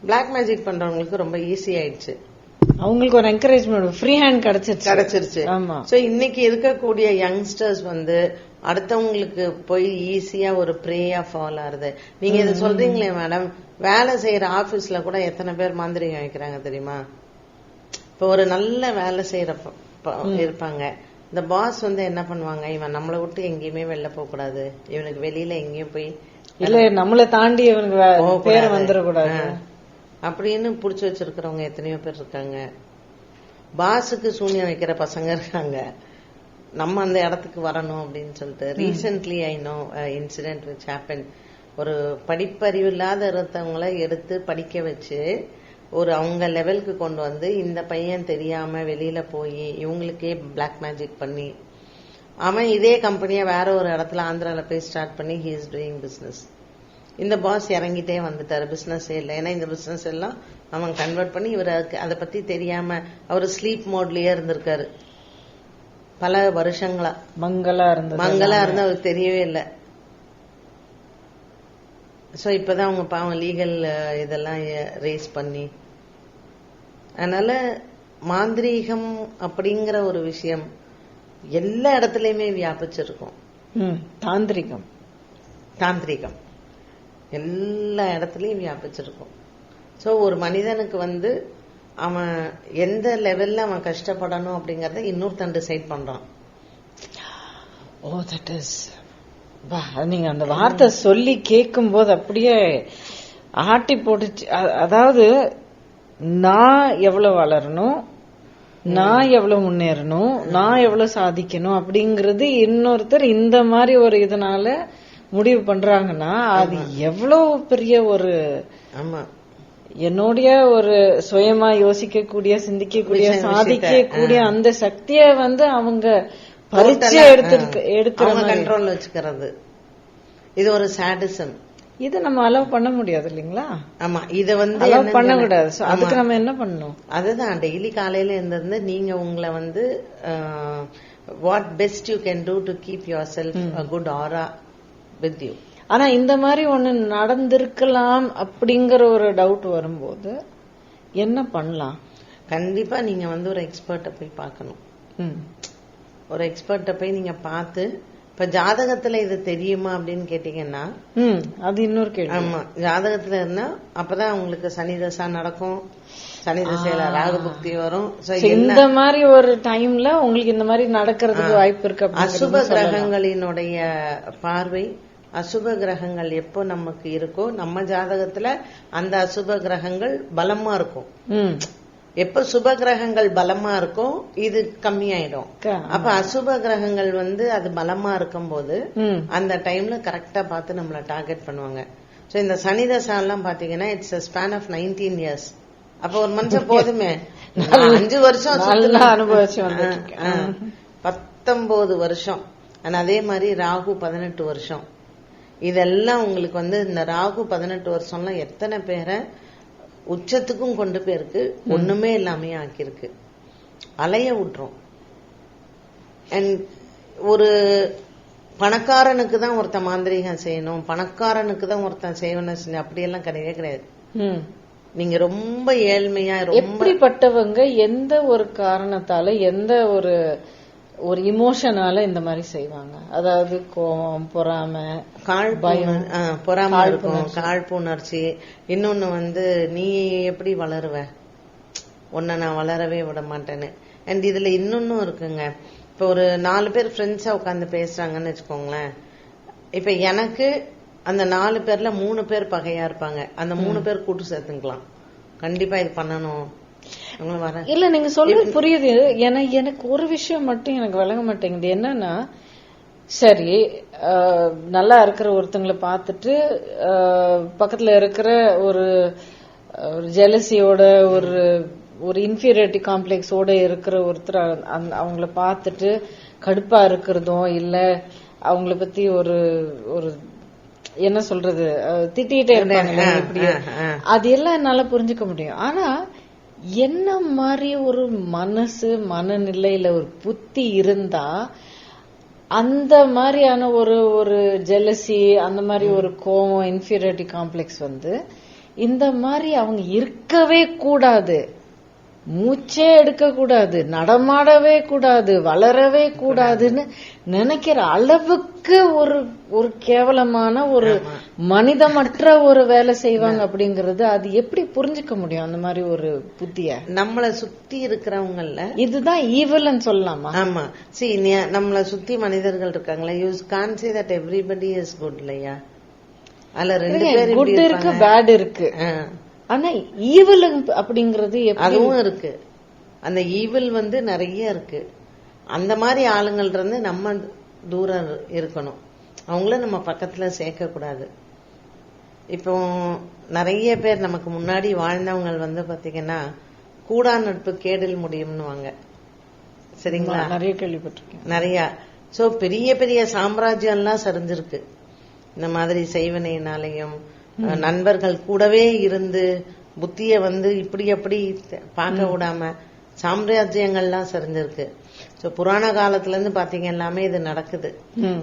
[SPEAKER 1] பிளாக் மேஜிக் பண்றவங்களுக்கு ரொம்ப ஈஸி ஆயிடுச்சு.
[SPEAKER 2] அவங்களுக்கு ஒரு என்கரேஜ்மெண்ட், ஃப்ரீ ஹேண்ட் கிடைச்சிருச்சு.
[SPEAKER 1] சோ இன்னைக்கு இருக்கக்கூடிய யங்ஸ்டர்ஸ் வந்து அடுத்தவங்களுக்கு போய் ஈஸியா ஒரு ப்ரேயா ஃபாலோ ஆறுது. நீங்க இதை சொல்றீங்களே மேடம், வேலை செய்யற ஆபீஸ்ல கூட எத்தனை பேர் மாந்திரிகம் வைக்கிறாங்க தெரியுமா? இப்ப ஒரு நல்ல வேலை செய்யற இருப்பாங்க, இந்த பாஸ் வந்து என்ன பண்ணுவாங்க, இவன் நம்மளை விட்டு எங்கேயுமே வெளில போக கூடாது, இவனுக்கு வெளியில எங்கேயும் போய்
[SPEAKER 2] இல்ல நம்மளை தாண்டி இவனுக்கு பேர் வந்துடக்கூடாது
[SPEAKER 1] அப்படின்னு புடிச்சு வச்சிருக்கிறவங்க எத்தனையோ பேர் இருக்காங்க. பாஸுக்கு சூன்யம் வைக்கிற பசங்க இருக்காங்க, நம்ம அந்த இடத்துக்கு வரணும் அப்படின்னு சொல்லிட்டு. Recently I know incident which happen. ஒரு படிப்பறிவு இல்லாத இருந்தவங்களை எடுத்து படிக்க வச்சு ஒரு அவங்க லெவலுக்கு கொண்டு வந்து இந்த பையன் தெரியாம வெளியில போய் இவங்களுக்கே பிளாக் மேஜிக் பண்ணி அவன் இதே கம்பெனியை வேற ஒரு இடத்துல ஆந்திரால போய் ஸ்டார்ட் பண்ணி ஹி இஸ் டூயிங் பிசினஸ். இந்த பாஸ் இறங்கிட்டே வந்துட்டாரு, பிசினஸ் இல்லை. ஏன்னா இந்த பிசினஸ் எல்லாம் அவன் கன்வெர்ட் பண்ணி இவர் அதை பத்தி தெரியாம அவர் ஸ்லீப் மோட்லயே இருந்திருக்காரு பல வருஷங்களா. மங்களா இருந்து அவருக்கு தெரியவே இல்லை. சோ இப்பதான் அவங்க பாவம் லீகல் இதெல்லாம் ரேஸ் பண்ணி, அதனால மாந்திரீகம் அப்படிங்கிற ஒரு விஷயம் எல்லா இடத்துலயுமே வியாபிச்சிருக்கும். தாந்திரிகம் எல்லா இடத்துலயும் வியாபிச்சிருக்கும். சோ ஒரு மனிதனுக்கு வந்து அவன் எந்த லெவல்ல அவன் கஷ்டப்படணும் அப்படிங்கறத இன்னொருத்தன் டிசைட் பண்றான்.
[SPEAKER 2] ஓ, தட் இஸ், நீங்க அந்த வார்த்தை சொல்லி கேட்கும் போது அப்படியே ஆட்டி போட்டுச்சு. அதாவது நான் எவ்வளவு வளரணும், நான் எவ்வளவு முன்னேறணும், நான் எவ்வளவு சாதிக்கணும் அப்படிங்கறது இன்னொருத்தர் இந்த மாதிரி ஒரு இதனால முடிவு பண்றாங்கன்னா அது எவ்வளவு பெரிய ஒரு,
[SPEAKER 1] ஆமா,
[SPEAKER 2] என்னுடைய ஒரு சுயமா யோசிக்கக்கூடிய, சிந்திக்கக்கூடிய, சாதிக்கக்கூடிய அந்த சக்திய வந்து அவங்க பறிச்சு எடுத்து
[SPEAKER 1] கண்ட்ரோல் வச்சுக்கிறது. இது ஒரு சாடிசம்.
[SPEAKER 2] இதை நம்ம அலோவ் பண்ண முடியாது இல்லைங்களா?
[SPEAKER 1] ஆமா, இத வந்து
[SPEAKER 2] அலோவ் பண்ண கூடாது. அதுக்கு நம்ம என்ன பண்ணணும்?
[SPEAKER 1] அதுதான் டெய்லி காலையில இருந்து நீங்க உங்களை வந்து what best you can do to keep your self a good ஆரா வித் யூ.
[SPEAKER 2] ஆனா இந்த மாதிரி ஒண்ணு நடந்திருக்கலாம் அப்படிங்கிற ஒரு டவுட் வரும்போது என்ன பண்ணலாம்?
[SPEAKER 1] கண்டிப்பா நீங்க வந்து ஒரு எக்ஸ்பர்ட்ட போய் பார்க்கணும். ஒரு எக்ஸ்பர்ட்ட போய் நீங்க பார்த்து, இப்ப ஜாதகத்துல இது தெரியுமா அப்படின்னு கேட்டீங்கன்னா
[SPEAKER 2] அது இன்னொரு கேள்வி.
[SPEAKER 1] ஆமா, ஜாதகத்துல இருந்தா அப்பதான் உங்களுக்கு சனி தசா நடக்கும், சனி தசையில ராகு புக்தி வரும்.
[SPEAKER 2] இந்த மாதிரி ஒரு டைம்ல உங்களுக்கு இந்த மாதிரி நடக்கிறதுக்கு வாய்ப்பு இருக்கு.
[SPEAKER 1] அசுப கிரகங்களினுடைய பார்வை, அசுப கிரகங்கள் எப்போ நமக்கு இருக்கோ நம்ம ஜாதகத்துல அந்த அசுப கிரகங்கள் பலமா இருக்கும். எப்ப சுப கிரகங்கள் பலமா இருக்கும் இது கம்மியாயிடும். அப்ப அசுப கிரகங்கள் வந்து அது பலமா இருக்கும் போது அந்த டைம்ல கரெக்டா பார்த்து நம்மள டார்கெட் பண்ணுவாங்க. சோ இந்த சனி தசா எல்லாம் பாத்தீங்கன்னா it's a span of 19 years. அப்ப ஒரு மனுஷன் போதுமே 5 வருஷம்
[SPEAKER 2] அனுபவிச்சு
[SPEAKER 1] 19 வருஷம். அதே மாதிரி ராகு 18 வருஷம். இதெல்லாம் உங்களுக்கு வந்து இந்த ராகு 18 வருஷம்லாம் எத்தனை பேரை உச்சத்துக்கும் கொண்டு போயிருக்கு, ஒண்ணுமே எல்லாமே ஆக்கியிருக்கு, அலைய விட்டுரும். அண்ட் ஒரு பணக்காரனுக்கு தான் ஒருத்தன் மாந்திரீகம் செய்யணும், பணக்காரனுக்கு தான் ஒருத்தன் செய்வன செய்யணும், அப்படியெல்லாம் கிடையவே கிடையாது. நீங்க ரொம்ப ஏழ்மையா
[SPEAKER 2] எப்படிப்பட்டவங்க எந்த ஒரு காரணத்தால எந்த ஒரு இமோஷனால இந்த மாதிரி செய்வாங்க? அதாவது கோபம், பொறாமை,
[SPEAKER 1] பொறாமை இருக்கும், காழ்ப்புணர்ச்சி. இன்னொன்னு வந்து நீ எப்படி வளருவ, உன்னை நான் வளரவே விட மாட்டேன்னு. அண்ட் இதுல இன்னொன்னும் இருக்குங்க. இப்ப ஒரு 4 பேர் ஃப்ரெண்ட்ஸா உட்காந்து பேசுறாங்கன்னு வச்சுக்கோங்களேன். இப்ப எனக்கு அந்த 4 பேர்ல 3 பேர் பகையா இருப்பாங்க, அந்த 3 பேர் கூட்டு சேர்த்துக்கலாம். கண்டிப்பா இது பண்ணணும்.
[SPEAKER 2] இல்ல, நீங்க சொல்றது புரியுது. எனக்கு ஒரு விஷயம் மட்டும் எனக்கு விளங்க மாட்டேங்குது. என்னன்னா, சரி, நல்லா இருக்கிற ஒருத்தங்களை பார்த்துட்டு பக்கத்துல இருக்கிற ஒரு ஜெலசியோட ஒரு இன்ஃபீரியாரிட்டி காம்ப்ளெக்ஸோட இருக்கிற ஒருத்தர் அவங்கள பார்த்துட்டு கடுப்பா இருக்கிறதும் இல்ல அவங்கள பத்தி ஒரு என்ன சொல்றது திட்டிகிட்டே இருப்பாங்க, இப்படி அது எல்லாம் என்னால புரிஞ்சுக்க முடியும். ஆனா என்ன மாதிரி ஒரு மனசு மனநிலையில ஒரு புத்தி இருந்தா அந்த மாதிரியான ஒரு ஜெலசி, அந்த மாதிரி ஒரு கோவம், இன்ஃபீரியாரிட்டி காம்ப்ளெக்ஸ் வந்து இந்த மாதிரி அவங்க இருக்கவே கூடாது, மூச்சே எடுக்க கூடாது, நடமாடவே கூடாது, வளரவே கூடாதுன்னு நினைக்கிற அளவுக்கு ஒரு கேவலமான ஒரு மனிதமற்ற ஒரு வேலை செய்வாங்க. அப்படிங்கறது அது எப்படி புரிஞ்சுக்க முடியும்? அந்த மாதிரி ஒரு புத்திய
[SPEAKER 1] நம்மள சுத்தி இருக்கிறவங்கல்ல
[SPEAKER 2] இதுதான் ஈவல்னு சொல்லலாமா?
[SPEAKER 1] ஆமா, நம்மள சுத்தி மனிதர்கள் இருக்காங்களா, you can't say that everybody is good இல்லையா? அதுல 2 பேர்
[SPEAKER 2] குட் இருக்கு, பேட் இருக்கு. ஆனா ஈவில் அப்படிங்கறது
[SPEAKER 1] அதுவும் இருக்கு. அந்த ஈவில் வந்து நிறைய இருக்கு. அந்த மாதிரி ஆளுங்கள் இருந்து நம்ம தூரம் இருக்கணும், அவங்கள நம்ம பக்கத்துல சேர்க்க கூடாது. இப்போ நிறைய பேர் நமக்கு முன்னாடி வாழ்ந்தவங்க வந்து பாத்தீங்கன்னா கூடா நட்பு கேடில் முடியும்னு வாங்க, சரிங்களா?
[SPEAKER 2] நிறைய கேள்விப்பட்டிருக்கேன், நிறைய.
[SPEAKER 1] சோ பெரிய பெரிய சாம்ராஜ்யம் எல்லாம் சரிஞ்சிருக்கு இந்த மாதிரி செய்வனையினாலையும். நண்பர்கள் கூடவே இருந்து புத்திய வந்து இப்படி அப்படி பார்க்க விடாம சாம்ராஜ்யங்கள்லாம் சரிஞ்சிருக்கு. சோ புராண காலத்துல இருந்து பாத்தீங்க எல்லாமே இது நடக்குது.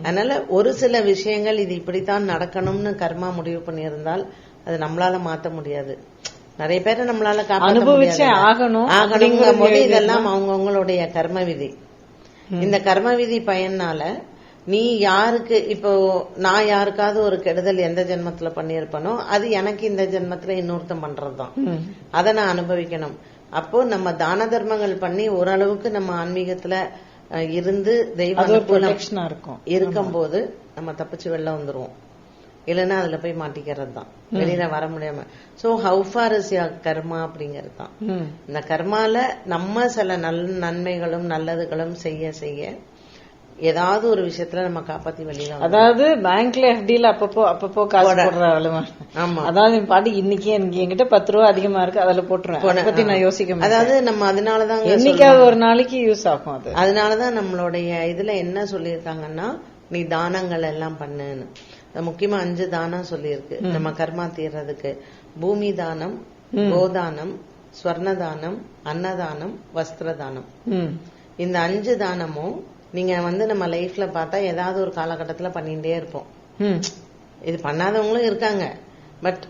[SPEAKER 1] அதனால ஒரு சில விஷயங்கள் இது இப்படித்தான் நடக்கணும்னு கர்மா முடிவு பண்ணியிருந்தால் அது நம்மளால மாத்த முடியாது. நிறைய பேரை நம்மளால
[SPEAKER 2] அனுபவிச்சே
[SPEAKER 1] ஆகணும் போது இதெல்லாம் அவங்களுடைய கர்ம விதி. இந்த கர்ம விதி பயனால நீ யாருக்கு இப்போ நான் யாருக்காவது ஒரு கெடுதல் எந்த ஜென்மத்துல பண்ணியிருப்பனோ அது எனக்கு இந்த ஜென்மத்துல இன்னொருத்தம் பண்றதுதான். அதை நான் அனுபவிக்கணும். அப்போ நம்ம தான தர்மங்கள் பண்ணி ஓரளவுக்கு நம்ம ஆன்மீகத்துல இருந்து தெய்வ இருக்கும் போது நம்ம தப்பிச்சு வெளில வந்துருவோம். இல்லைன்னா அதுல போய் மாட்டிக்கிறது தான், வெளியில வர முடியாம. So how far is your karma அப்படிங்கிறது தான். இந்த கர்மால நம்ம சில நன்மைகளும் நல்லதுகளும் செய்ய செய்ய ஏதாவது ஒரு விஷயத்துல நம்ம காப்பாத்தி வெளியில.
[SPEAKER 2] அதாவது பேங்க்ல எஃப்டில அப்பப்போ காசு போடுறாங்க. ஆமா, அதாவது பாட்டு இன்னைக்கு என்கிட்ட 10 ரூபா அதிகமா இருக்கு அதுல போட்டுருவேன், பத்தி நான் யோசிக்க. அதாவது
[SPEAKER 1] நம்ம அதனாலதான்
[SPEAKER 2] என்னைக்காவது ஒரு நாளைக்கு யூஸ் ஆகும். அது
[SPEAKER 1] அதனாலதான் நம்மளுடைய இதுல என்ன சொல்லியிருக்காங்கன்னா நீ தானங்கள் எல்லாம் பண்ணுன்னு. முக்கியமா 5 தானம் சொல்லியிருக்கு நம்ம கர்மா தீர்றதுக்கு. பூமி தானம், கோதானம், ஸ்வர்ணதானம், அன்னதானம், வஸ்திரதானம். இந்த 5 தானமும் நீங்க நம்ம லைஃப்ல பார்த்தா ஏதாவது ஒரு காலகட்டத்துல பண்ணிட்டே இருப்போம். இது பண்ணாதவங்களும் இருக்காங்க. பட்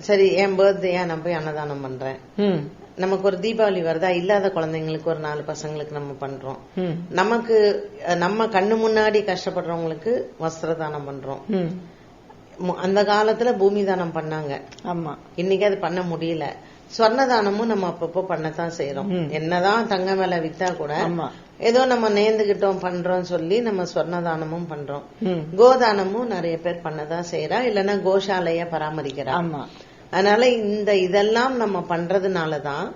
[SPEAKER 1] சரி என் பர்த்டேயா நான் போய் அன்னதானம் பண்றேன். நமக்கு ஒரு தீபாவளி வருதா, இல்லாத குழந்தைங்களுக்கு ஒரு 4 பசங்களுக்கு நம்ம பண்றோம். நமக்கு நம்ம கண்ணு முன்னாடி கஷ்டப்படுறவங்களுக்கு வஸ்திர தானம் பண்றோம். அந்த காலத்துல பூமி தானம் பண்ணாங்க. ஆமா, இன்னைக்கு அது பண்ண முடியல. ஸ்வர்ணதானமும் நம்ம அப்பப்போ பண்ணத்தான் செய்யறோம். என்னதான் தங்க மேல வித்தா கூட ஏதோ நம்ம நேர்ந்துகிட்டோம் பண்றோம் சொல்லி நம்ம ஸ்வர்ணதானமும் பண்றோம். கோதானமும் நிறைய பேர் பண்ணதான் செய்யறா, இல்லன்னா கோஷாலைய பராமரிக்கிறா. அதனால இதெல்லாம் நம்ம பண்றதுனாலதான்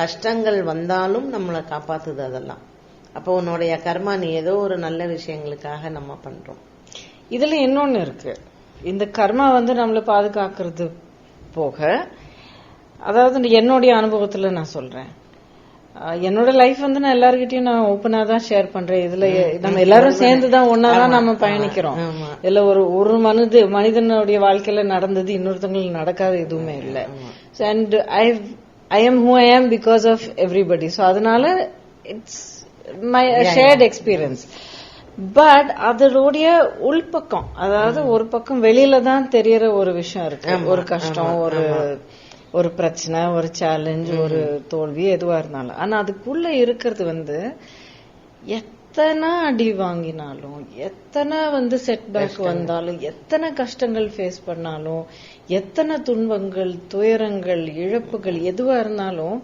[SPEAKER 1] கஷ்டங்கள் வந்தாலும் நம்மளை காப்பாத்துது அதெல்லாம். அப்போ உன்னுடைய கர்மா நீ ஏதோ ஒரு நல்ல விஷயங்களுக்காக நம்ம பண்றோம்.
[SPEAKER 2] இதுல இன்னொன்னு இருக்கு, இந்த கர்மா நம்மளை பாதுகாக்கிறது போக, அதாவது என்னுடைய அனுபவத்துல நான் சொல்றேன், என்னோட லைஃப் நான் எல்லார்கிட்டயும் நான் ஓப்பனா தான் ஷேர் பண்றேன். இதுல நம்ம எல்லாரும் சேர்ந்துதான் ஒன்னாதான் நம்ம பயணிக்கிறோம். இதுல ஒரு மனிதனுடைய வாழ்க்கையில நடந்தது இன்னொருத்தவங்களுக்கு நடக்காத எதுவுமே இல்லை. And I am who I am because of everybody. So அதனால it's my shared experience. But அதோடைய உள்பக்கம், அதாவது ஒரு பக்கம் வெளியில தான் தெரியற ஒரு விஷயம் இருக்கு. ஒரு கஷ்டம், ஒரு பிரச்சனை, ஒரு சேலஞ்ச், ஒரு தோல்வி, எதுவா இருந்தாலும். ஆனா அதுக்குள்ள இருக்கிறது எத்தனை அடி வாங்கினாலும், எத்தனை செட்பேக் வந்தாலும், எத்தனை கஷ்டங்கள் ஃபேஸ் பண்ணாலும், எத்தனை துன்பங்கள், துயரங்கள், இழப்புகள் எதுவா இருந்தாலும்,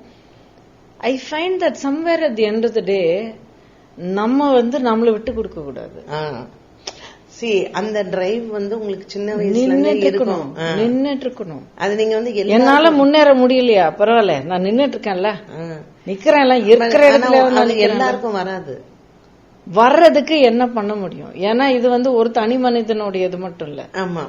[SPEAKER 2] I find that somewhere at the end of the day நம்ம நம்மளை விட்டு கொடுக்க கூடாது.
[SPEAKER 1] அந்த டிரைவ் உங்களுக்கு சின்ன வயசுல
[SPEAKER 2] நின்னுட்டு இருக்கணும்.
[SPEAKER 1] அது நீங்க
[SPEAKER 2] என்னால முன்னேற முடியலையா, பரவாயில்ல, நான் நின்னுட்டு இருக்கேன்ல, நிக்கிறேன்ல, இருக்கிற இடத்துல
[SPEAKER 1] எல்லாருக்கும் வராது.
[SPEAKER 2] வர்றதுக்கு என்ன பண்ண முடியும்? ஏன்னா இது ஒரு தனி மனிதனுடைய இது மட்டும் இல்ல.
[SPEAKER 1] ஆமா,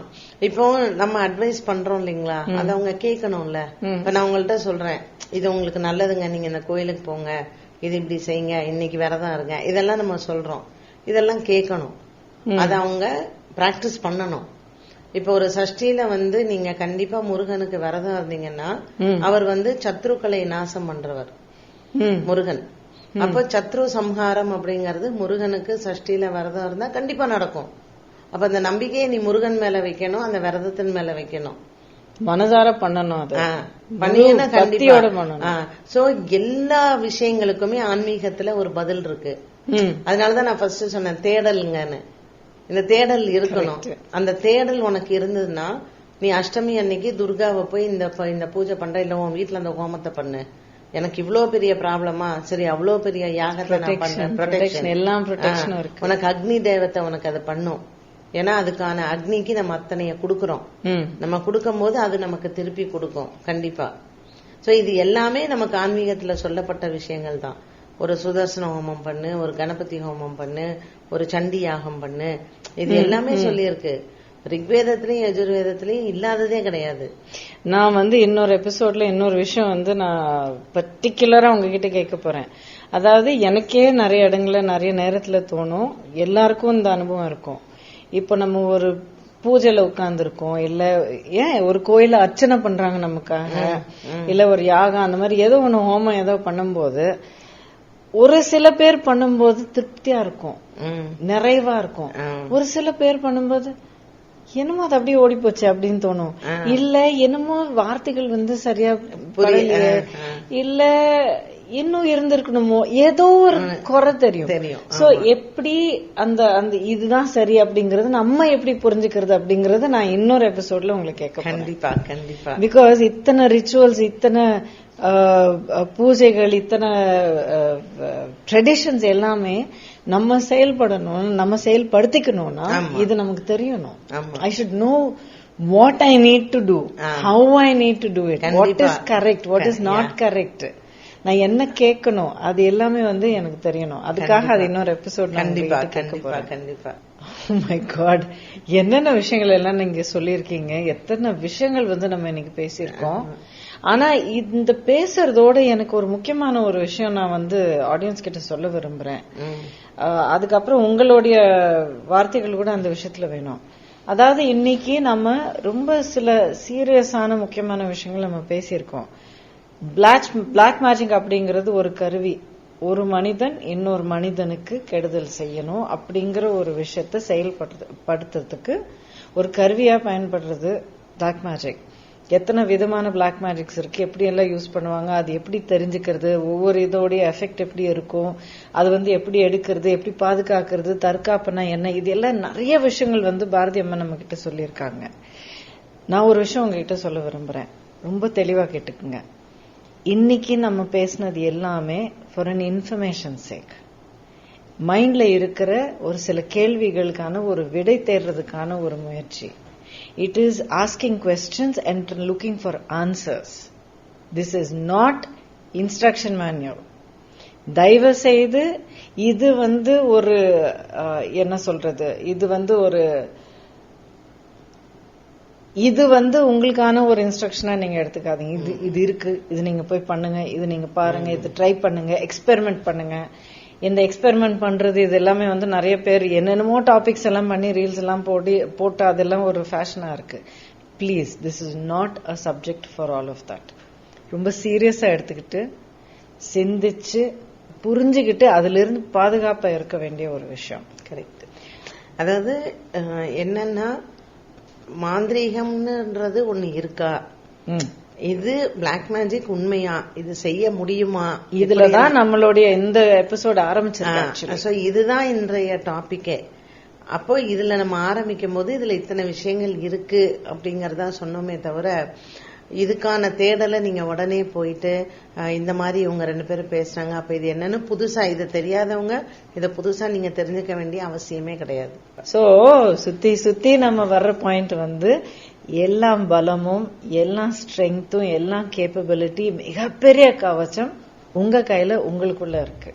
[SPEAKER 1] இப்போ நம்ம அட்வைஸ் பண்றோம் இல்லைங்களா, அது அவங்க கேட்கணும்ல. இப்ப நான் உங்கள்ட்ட சொல்றேன், இது உங்களுக்கு நல்லதுங்க, நீங்க இந்த கோயிலுக்கு போங்க, இது இப்படி செய்யுங்க, இன்னைக்கு விரதம் இருங்க, இதெல்லாம் நம்ம சொல்றோம். இதெல்லாம் கேட்கணும், அத அவங்க பிராக்டிஸ் பண்ணணும். இப்ப ஒரு சஷ்டியில நீங்க கண்டிப்பா முருகனுக்கு விரதம் இருந்தீங்கன்னா அவர் சத்ருக்களை நாசம் பண்றவர் முருகன். அப்ப சத்ரு சம்ஹாரம் அப்படிங்கறது முருகனுக்கு சஷ்டியில விரதம் இருந்தா கண்டிப்பா நடக்கும். அப்ப அந்த நம்பிக்கையை நீ முருகன் மேல வைக்கணும், அந்த விரதத்தின் மேல வைக்கணும்,
[SPEAKER 2] மனதார பண்ணணும்.
[SPEAKER 1] சோ எல்லா விஷயங்களுக்குமே ஆன்மீகத்துல ஒரு பதில் இருக்கு. அதனாலதான் நான் ஃபர்ஸ்ட் சொன்னேன் தேடலுங்கன்னு. இந்த தேடல் இருக்கணும். அந்த தேடல் உனக்கு இருந்ததுன்னா நீ அஷ்டமி அன்னைக்கு துர்காவை போய் இந்த பூஜை பண்ற, இல்ல உன் வீட்டுல அந்த ஹோமத்தை பண்ணு, எனக்கு இவ்வளவு பெரிய ப்ராப்ளமா, சரி அவ்வளவு பெரிய யாகத்தை நான் பண்றேன், ப்ரொடெக்ஷன் எல்லாம் ப்ரொடெக்ஷன் இருக்கு. உனக்கு அக்னி தேவத்தை உனக்கு அதை பண்ணும். ஏன்னா அதுக்கான அக்னிக்கு நம்ம அத்தனைய கொடுக்கறோம். நம்ம கொடுக்கும் போது அது நமக்கு திருப்பி கொடுக்கும் கண்டிப்பா. சோ இது எல்லாமே நமக்கு ஆன்மீகத்துல சொல்லப்பட்ட விஷயங்கள் தான். ஒரு சுதர்சன ஹோமம் பண்ணு, ஒரு கணபதி ஹோமம் பண்ணு, ஒரு சண்டி யாகம் பண்ணு, இது எல்லாமே சொல்லியிருக்கு. ரிக்வேதத்திலயும் யஜுர்வேதத்திலயும் இல்லாததே கிடையாது.
[SPEAKER 2] நான் இன்னொரு எபிசோட்ல இன்னொரு விஷயம் நான் பர்டிகுலரா உங்ககிட்ட கேட்க போறேன். அதாவது எனக்கே நிறைய இடங்கள்ல நிறைய நேரத்துல தோணும், எல்லாருக்கும் இந்த அனுபவம் இருக்கும். இப்ப நம்ம ஒரு பூஜையில உட்கார்ந்து இருக்கோம், இல்ல ஏன் ஒரு கோயில அர்ச்சனை பண்றாங்க நமக்காக, இல்ல ஒரு யாகம் அந்த மாதிரி ஏதோ ஒண்ணு ஹோமம் ஏதோ பண்ணும்போது ஒரு சில பேர் பண்ணும்போது திருப்தியா இருக்கும், நிறைவா இருக்கும். ஒரு சில பேர் பண்ணும்போது என்னமோ அது அப்படியே ஓடி போச்சு அப்படின்னு தோணும். இல்ல என்னமோ வார்த்தைகள் சரியா புரியலையே, இல்ல இன்னும் இருந்திருக்கணுமோ, ஏதோ ஒரு குறை தெரியும். சோ எப்படி அந்த அந்த இதுதான் சரி அப்படிங்கறது நம்ம எப்படி புரிஞ்சுக்கிறது அப்படிங்கறது நான் இன்னொரு எபிசோட்ல உங்களுக்கு கேட்க
[SPEAKER 1] கண்டிப்பா கண்டிப்பா.
[SPEAKER 2] பிகாஸ் இத்தனை ரிச்சுவல்ஸ், இத்தனை பூஜைகள், இத்தனை ட்ரெடிஷன்ஸ் எல்லாமே நம்ம செயல்படணும், நம்ம செயல்படுத்திக்கணும்னா இது நமக்கு தெரியணும். I should know what I need to do, how I need to do it, what is correct, what is not correct, நான் என்ன கேட்கணும், அது எல்லாமே எனக்கு தெரியணும். அதுக்காக அது இன்னொரு எபிசோட்
[SPEAKER 1] கண்டிப்பா கண்டிப்பா கண்டிப்பா.
[SPEAKER 2] மை காட், என்னென்ன விஷயங்கள் எல்லாம் நீங்க சொல்லிருக்கீங்க, எத்தனை விஷயங்கள் நம்ம இன்னைக்கு பேசியிருக்கோம். ஆனா இந்த பேசுறதோட எனக்கு ஒரு முக்கியமான ஒரு விஷயம் நான் ஆடியன்ஸ் கிட்ட சொல்ல விரும்புறேன். அதுக்கப்புறம் உங்களுடைய வார்த்தைகள் கூட அந்த விஷயத்துல வேணும். அதாவது இன்னைக்கு நம்ம ரொம்ப சில சீரியஸான முக்கியமான விஷயங்கள் நம்ம பேசியிருக்கோம். பிளாக் மேஜிக் அப்படிங்கிறது ஒரு கருவி. ஒரு மனிதன் இன்னொரு மனிதனுக்கு கெடுதல் செய்யணும் அப்படிங்கிற ஒரு விஷயத்த செயல்படுத்துறதுக்கு ஒரு கருவியா பயன்படுறது பிளாக் மேஜிக். எத்தனை விதமான பிளாக் மேஜிக்ஸ் இருக்கு, எப்படி எல்லாம் யூஸ் பண்ணுவாங்க, அது எப்படி தெரிஞ்சுக்கிறது, ஒவ்வொரு இதோடைய எஃபெக்ட் எப்படி இருக்கும், அது எப்படி எடுக்கிறது, எப்படி பாதுகாக்கிறது, தற்காப்புனா என்ன, இது எல்லாம் நிறைய விஷயங்கள் பாரதி அம்மா நம்ம கிட்ட சொல்லியிருக்காங்க. நான் ஒரு விஷயம் உங்ககிட்ட சொல்ல விரும்புறேன், ரொம்ப தெளிவா கேட்டுக்குங்க. இன்னைக்கு நம்ம பேசினது எல்லாமே ஃபார் அன் இன்ஃபர்மேஷன் சேக். மைண்ட்ல இருக்கிற ஒரு சில கேள்விகளுக்கான ஒரு விடை தேடுறதுக்கான ஒரு முயற்சி. It is asking questions and looking for answers. This is not instruction manual. தயவு செய்து இது ஒரு என்ன சொல்றது, இது உங்களுக்கான ஒரு இன்ஸ்ட்ரக்ஷனா நீங்க எடுத்துக்காதீங்க. இது இருக்கு, இது நீங்க போய் பண்ணுங்க, இது நீங்க பாருங்க, இது ட்ரை பண்ணுங்க, எக்ஸ்பெரிமெண்ட் பண்ணுங்க. இந்த எக்ஸ்பெரிமெண்ட் பண்றது இது எல்லாமே நிறைய பேர் என்னென்னமோ டாபிக்ஸ் எல்லாம் பண்ணி ரீல்ஸ் எல்லாம் போட்டு அதெல்லாம் ஒரு ஃபேஷனா இருக்கு. Please, this is not a subject for all of that. ரொம்ப சீரியஸா எடுத்துக்கிட்டு சிந்திச்சு புரிஞ்சுக்கிட்டு அதுல இருந்து பாதுகாப்பா இருக்க வேண்டிய ஒரு விஷயம்.
[SPEAKER 1] கரெக்ட். அதாவது என்னன்னா, மாந்திரீகம்ன்றது ஒண்ணு இருக்கா, இது பிளாக் மேஜிக் உண்மையா, இது செய்ய முடியுமா,
[SPEAKER 2] இதுலதான் நம்மளுடைய இந்த எபிசோட் ஆரம்பிச்சிருக்கோம்.
[SPEAKER 1] இதுதான் இன்றைய டாபிக்கே. அப்போ இதுல நம்ம ஆரம்பிக்கும் போது இதுல இத்தனை விஷயங்கள் இருக்கு அப்படிங்கறதா சொன்னோமே தவிர, இதுக்கான தேடலை நீங்க உடனே போயிட்டு இந்த மாதிரி இவங்க 2 பேரும் பேசுறாங்க, அப்ப இது என்னன்னு புதுசா, இது தெரியாதவங்க இத புதுசா நீங்க தெரிஞ்சுக்க வேண்டிய அவசியமே கிடையாது.
[SPEAKER 2] சோ சுத்தி சுத்தி நம்ம வர்ற பாயிண்ட் எல்லாம் பலமும், எல்லாம் ஸ்ட்ரெங்தும், எல்லாம் கேப்பபிலிட்டி, மிகப்பெரிய கவச்சம் உங்க கையில, உங்களுக்குள்ள இருக்கு.